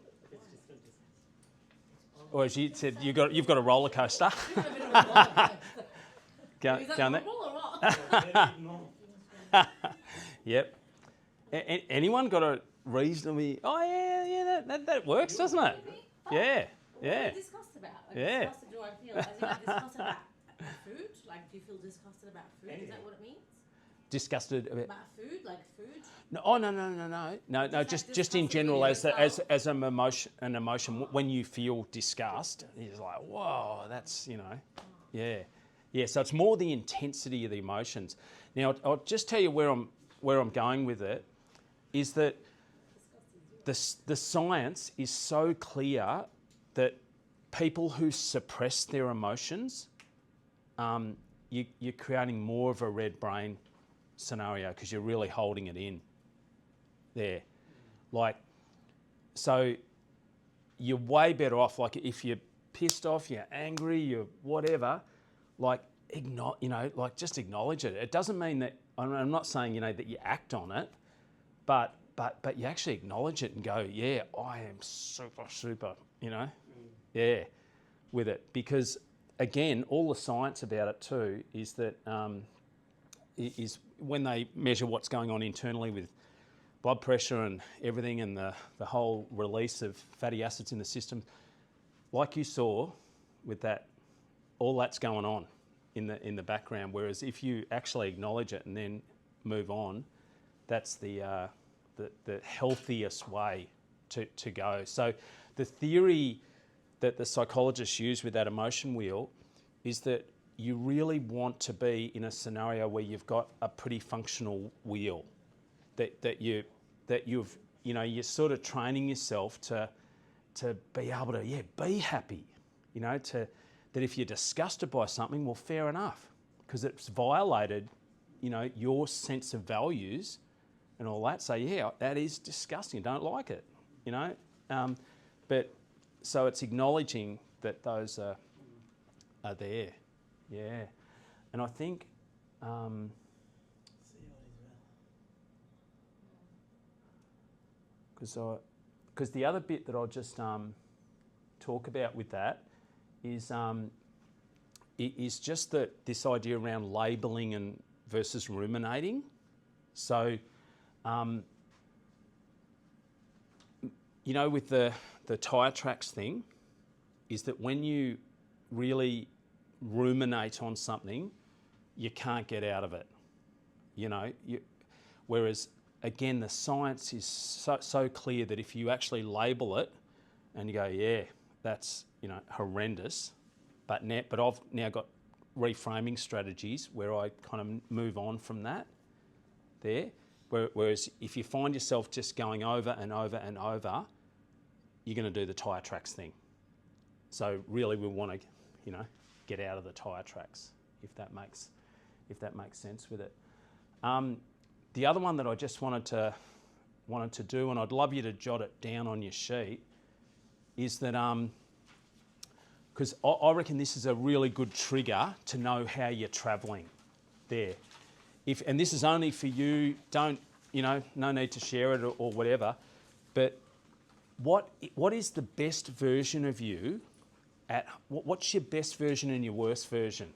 as you said, you've got a roller coaster. Go, Is that going there? normal or what? Yep. Anyone got a reasonably? Oh yeah, that works, doesn't it? Yeah, What yeah. are you disgusted about? Like, Yeah. disgusted do I feel? As in, like, disgusted about food? Like, do you feel disgusted about food? Is that what it means? Disgusted about? About food? Like food? No, oh no. Just in disgusted general, with as an emotion, when you feel disgust, it's like, whoa, that's yeah. So it's more the intensity of the emotions. Now, I'll just tell you where I'm going with it, is that the science is so clear that people who suppress their emotions, you're creating more of a red brain scenario because you're really holding it in there. Like, so you're way better off, like if you're pissed off, you're angry, you're whatever, like, just acknowledge it. It doesn't mean that, I'm not saying, that you act on it, but you actually acknowledge it and go, yeah, I am super, yeah, with it. Because again, all the science about it too is that is when they measure what's going on internally with blood pressure and everything, and the whole release of fatty acids in the system, like you saw with that, all that's going on in the background. Whereas if you actually acknowledge it and then move on, that's the healthiest way to go. So the theory that the psychologists use with that emotion wheel is that you really want to be in a scenario where you've got a pretty functional wheel, you're sort of training yourself to be able to be happy, that if you're disgusted by something, well, fair enough, because it's violated, your sense of values and all that. So yeah, that is disgusting. I don't like it, but so it's acknowledging that those are there, yeah, and I think. Because the other bit that I'll just talk about with that is just that this idea around labelling and versus ruminating. So, with the tyre tracks thing, is that when you really ruminate on something, you can't get out of it. Whereas again, the science is so clear that if you actually label it and you go, yeah, that's horrendous, but I've now got reframing strategies where I kind of move on from that there. Whereas if you find yourself just going over and over and over, you're going to do the tyre tracks thing. So really, we want to, get out of the tyre tracks, if that makes sense with it. The other one that I just wanted to do, and I'd love you to jot it down on your sheet, is that because I reckon this is a really good trigger to know how you're travelling there. And this is only for you. Don't no need to share it or whatever. But what is the best version of you? What's your best version and your worst version,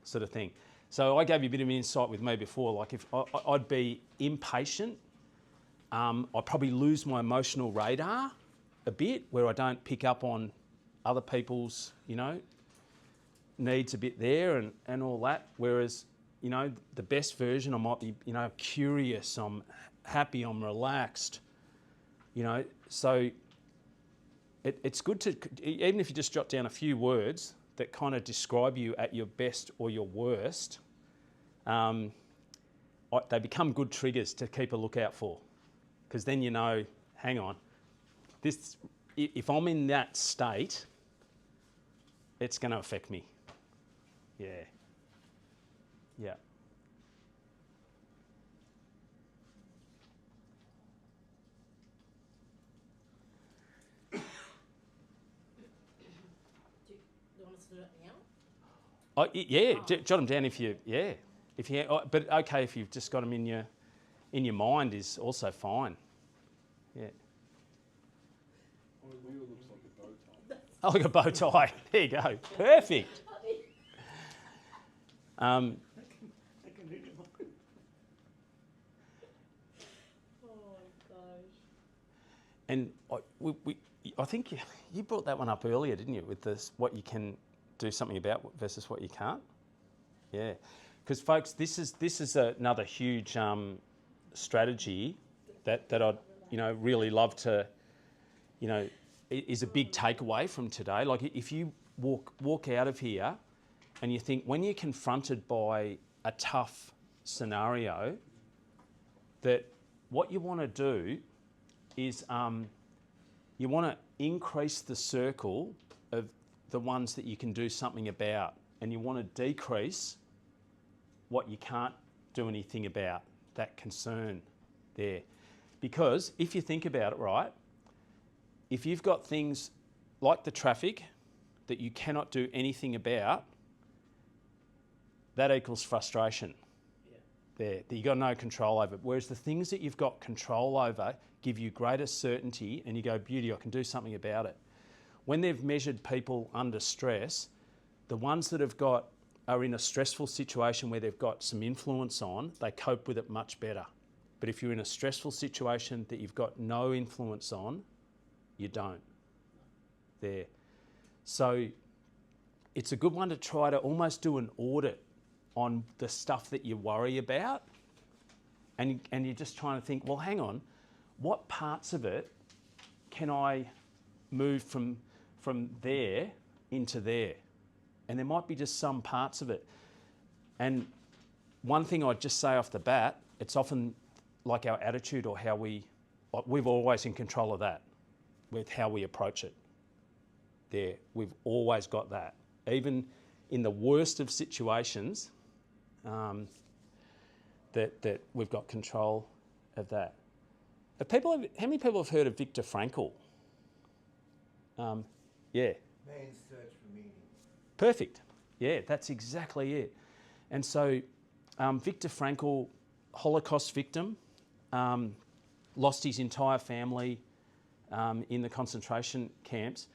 sort of thing. So I gave you a bit of insight with me before, like if I'd be impatient, I'd probably lose my emotional radar a bit, where I don't pick up on other people's, needs a bit there and all that. Whereas, the best version, I might be, curious, I'm happy, I'm relaxed, so it's good to, even if you just jot down a few words that kind of describe you at your best or your worst, they become good triggers to keep a lookout for. Because then hang on, if I'm in that state, it's going to affect me. Yeah. Yeah. Do you want us to do it now? Jot them down if you. But okay, if you've just got them in your mind is also fine. Yeah. My wheel looks like a bow tie. Oh, like a bow tie. There you go. Perfect. I can read it. Oh my gosh. And I think you brought that one up earlier, didn't you? With this, what you can do something about versus what you can't. Yeah, because folks, this is another huge strategy that I'd really love to, is a big takeaway from today. Like if you walk out of here and you think, when you're confronted by a tough scenario, that what you want to do is you want to increase the circle of the ones that you can do something about, and you want to decrease what you can't do anything about, that concern there. Because if you think about it, right, if you've got things like the traffic that you cannot do anything about, that equals frustration. Yeah. There, that you've got no control over. Whereas the things that you've got control over give you greater certainty, and you go, beauty, I can do something about it. When they've measured people under stress, the ones that are in a stressful situation where they've got some influence on, they cope with it much better. But if you're in a stressful situation that you've got no influence on, you don't. There. So it's a good one to try to almost do an audit on the stuff that you worry about, and you're just trying to think, well, hang on, what parts of it can I move from from there into there. And there might be just some parts of it. And one thing I'd just say off the bat, it's often like our attitude or how we've always in control of that with how we approach it. There, we've always got that. Even in the worst of situations, that we've got control of that. How many people have heard of Viktor Frankl? Yeah. Man's search for meaning. Perfect. Yeah, that's exactly it. And so Viktor Frankl, Holocaust victim, lost his entire family in the concentration camps.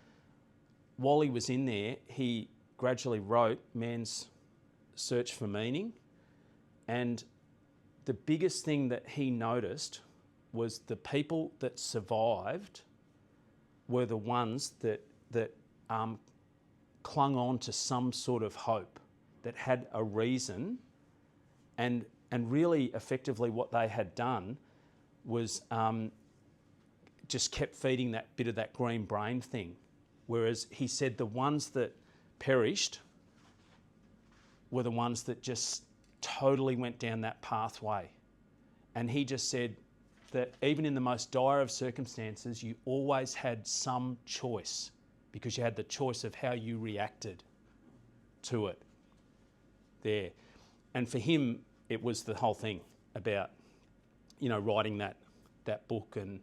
While he was in there, he gradually wrote Man's Search for Meaning. And the biggest thing that he noticed was the people that survived were the ones that clung on to some sort of hope, that had a reason, and really effectively what they had done was just kept feeding that bit of that green brain thing. Whereas he said the ones that perished were the ones that just totally went down that pathway. And he just said that even in the most dire of circumstances, you always had some choice, because you had the choice of how you reacted to it there. And for him, it was the whole thing about, writing that book and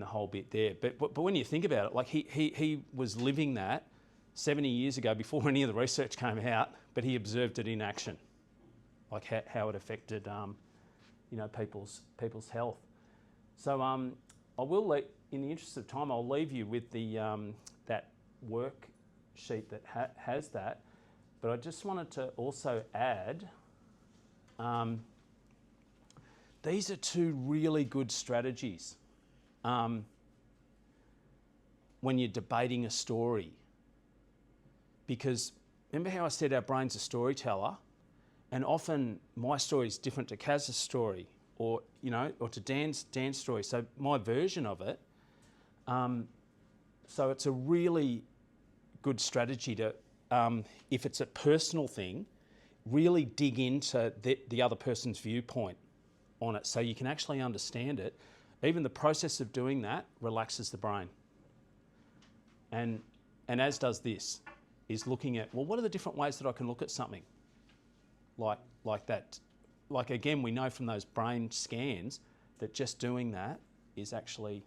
the whole bit there. But when you think about it, like he was living that 70 years ago before any of the research came out, but he observed it in action, like how it affected, people's health. So I will, in the interest of time, I'll leave you with the that worksheet that has that. But I just wanted to also add, these are two really good strategies when you're debating a story. Because remember how I said our brain's a storyteller, and often my story is different to Kaz's story, or to Dan's story. So my version of it. So it's a really good strategy to, if it's a personal thing, really dig into the other person's viewpoint on it, so you can actually understand it. Even the process of doing that relaxes the brain. And as does this, is looking at, well, what are the different ways that I can look at something like that? Like, again, we know from those brain scans that just doing that is actually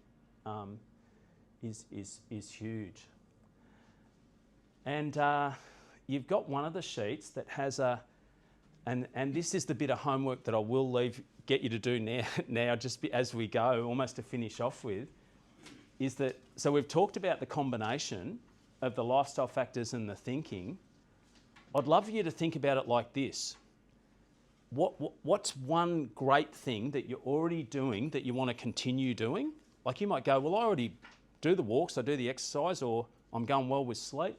is huge. And you've got one of the sheets that has and this is the bit of homework that I will get you to do now just as we go, almost to finish off with, is that, so we've talked about the combination of the lifestyle factors and the thinking. I'd love for you to think about it like this. What's one great thing that you're already doing that you want to continue doing? Like, you might go, well, I already do the walks, I do the exercise, or I'm going well with sleep.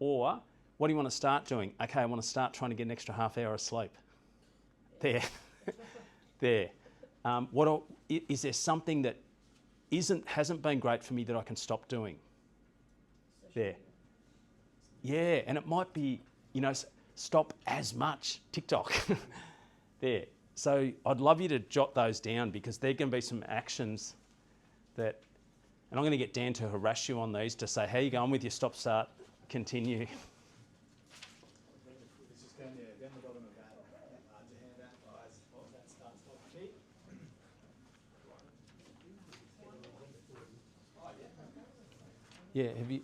Or what do you want to start doing? Okay, I want to start trying to get an extra half hour of sleep. There. There. Is there something that hasn't been great for me that I can stop doing? There. Yeah, and it might be, stop as much TikTok. There. So I'd love you to jot those down, because they're going to be some actions that, and I'm going to get Dan to harass you on these to say, how you going with your stop, start, continue? It's just down the bottom of that larger handout, guys. What was that start, stop sheet? Yeah, have you?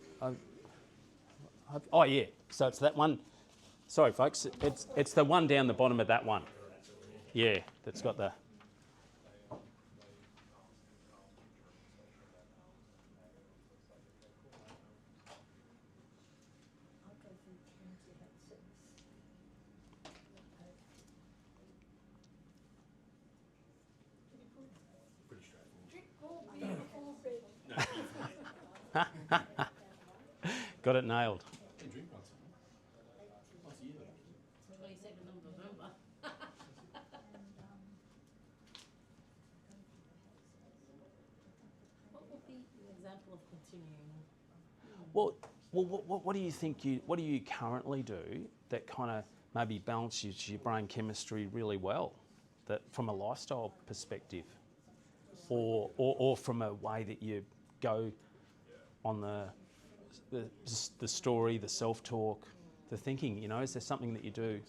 Oh yeah. So it's that one. Sorry, folks. It's the one down the bottom of that one. Yeah, that's got the. I'll go from 10 to about 6. Drink more beer before bed. Got it nailed. 22nd of November. What would be an example of continuing? What do you think what do you currently do that kind of maybe balances your brain chemistry really well, that from a lifestyle perspective, or from a way that you go on the story, the self-talk, the thinking, you know, is there something that you do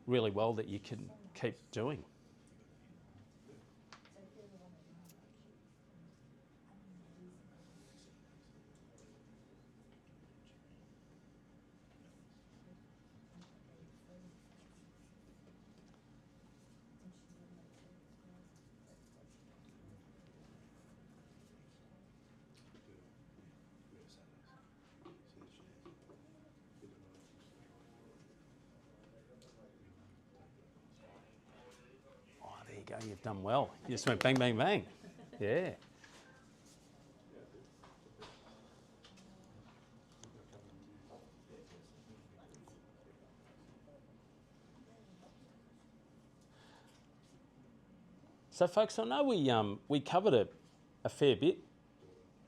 really well that you can keep doing? Oh, there you go, you've done well. You just went bang, bang, bang. Yeah. So, folks, I know we covered a fair bit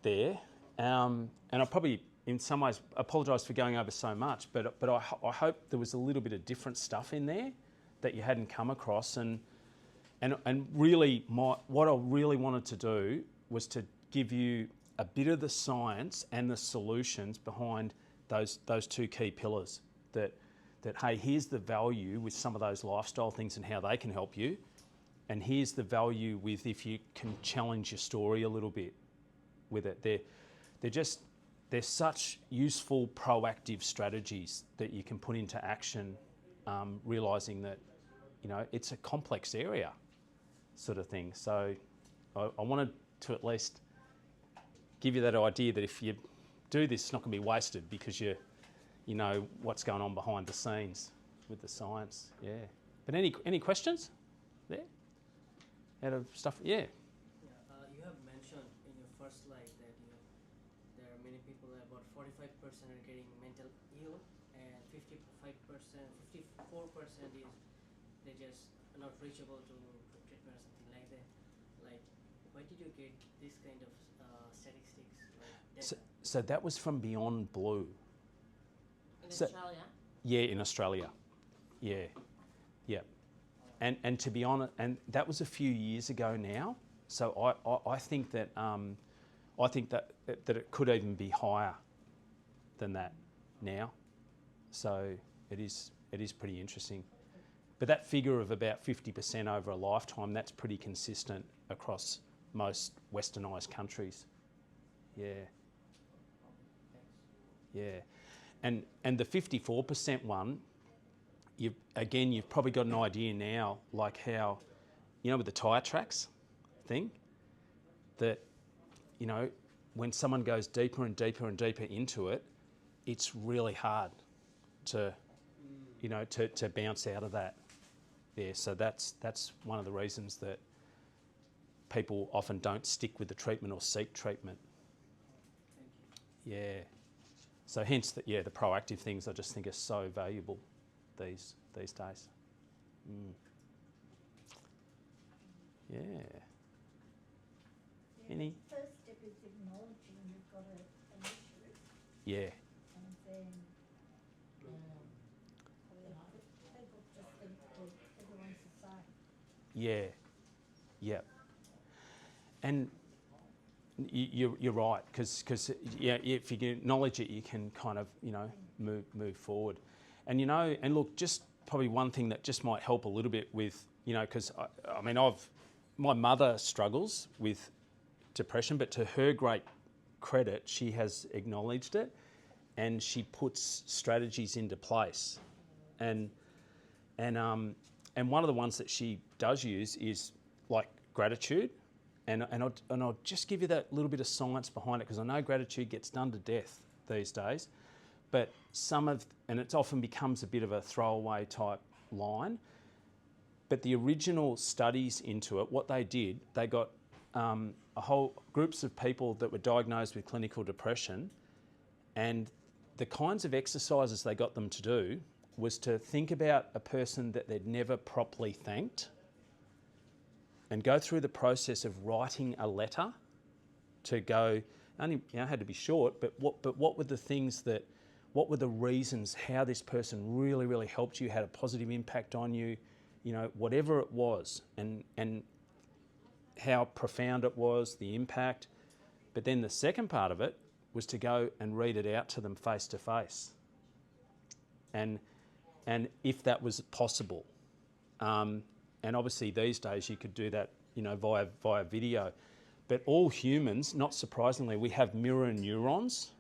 there, and I probably, in some ways, apologise for going over so much, but I hope there was a little bit of different stuff in there that you hadn't come across, and really, what I really wanted to do was to give you a bit of the science and the solutions behind those two key pillars. That hey, here's the value with some of those lifestyle things and how they can help you. And here's the value with if you can challenge your story a little bit with it. They're such useful proactive strategies that you can put into action, realising that, you know, it's a complex area sort of thing. So I wanted to at least give you that idea that if you do this, it's not going to be wasted because you know what's going on behind the scenes with the science. Yeah. But any questions there? Out of stuff, yeah. You have mentioned in your first slide that there are many people, about 45% are getting mental ill, and 54% is they just not reachable to treatment or something like that. Like, why did you get this kind of statistics? Like So that was from Beyond Blue. In So- Australia. Yeah, in Australia. Yeah. And to be honest, and that was a few years ago now. So I think that that it could even be higher than that now. So it is pretty interesting. But that figure of about 50% over a lifetime, that's pretty consistent across most westernised countries. Yeah. Yeah. And the 54% one, you've probably got an idea now, like how, you know, with the tyre tracks thing, that, you know, when someone goes deeper and deeper and deeper into it, it's really hard to, you know, to bounce out of that. Yeah, so that's one of the reasons that people often don't stick with the treatment or seek treatment. Yeah. So hence, the proactive things I just think are so valuable these days. Yeah. Any? First step is acknowledging you've got an issue, Yeah. and then people just think that everyone's the same. Yeah. Yeah. And you're right, because yeah, if you can acknowledge it, you can kind of, you know, move forward. And, you know, and look, just probably one thing that just might help a little bit with, you know, because I mean, my mother struggles with depression, but to her great credit, she has acknowledged it and she puts strategies into place. And one of the ones that she does use is like gratitude. And I'll just give you that little bit of science behind it, because I know gratitude gets done to death these days. But and it often becomes a bit of a throwaway type line. But the original studies into it, what they did, they got a whole groups of people that were diagnosed with clinical depression, and the kinds of exercises they got them to do was to think about a person that they'd never properly thanked, and go through the process of writing a letter to go, only had to be short. But what were the things that, what were the reasons how this person really, really helped you, had a positive impact on you, whatever it was, and how profound it was, the impact. But then the second part of it was to go and read it out to them face to face. And if that was possible. And obviously these days you could do that, via video. But all humans, not surprisingly, we have mirror neurons.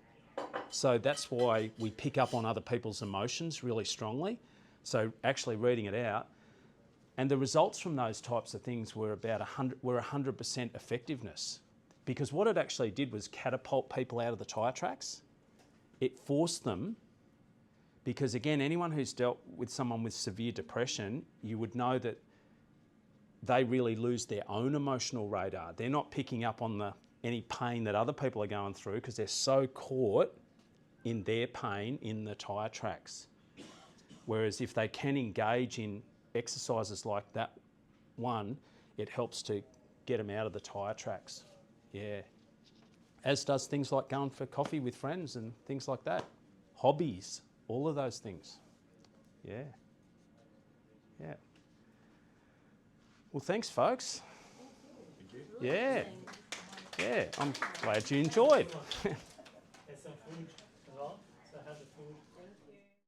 So that's why we pick up on other people's emotions really strongly. So actually reading it out, and the results from those types of things were about 100% effectiveness. Because what it actually did was catapult people out of the tyre tracks. It forced them, because again, anyone who's dealt with someone with severe depression, you would know that they really lose their own emotional radar. They're not picking up on any pain that other people are going through because they're so caught in their pain in the tyre tracks. Whereas if they can engage in exercises like that one, it helps to get them out of the tyre tracks. Yeah. As does things like going for coffee with friends and things like that. Hobbies, all of those things. Yeah. Yeah. Well, thanks, folks. Yeah. Yeah, I'm glad you enjoyed. There's some food.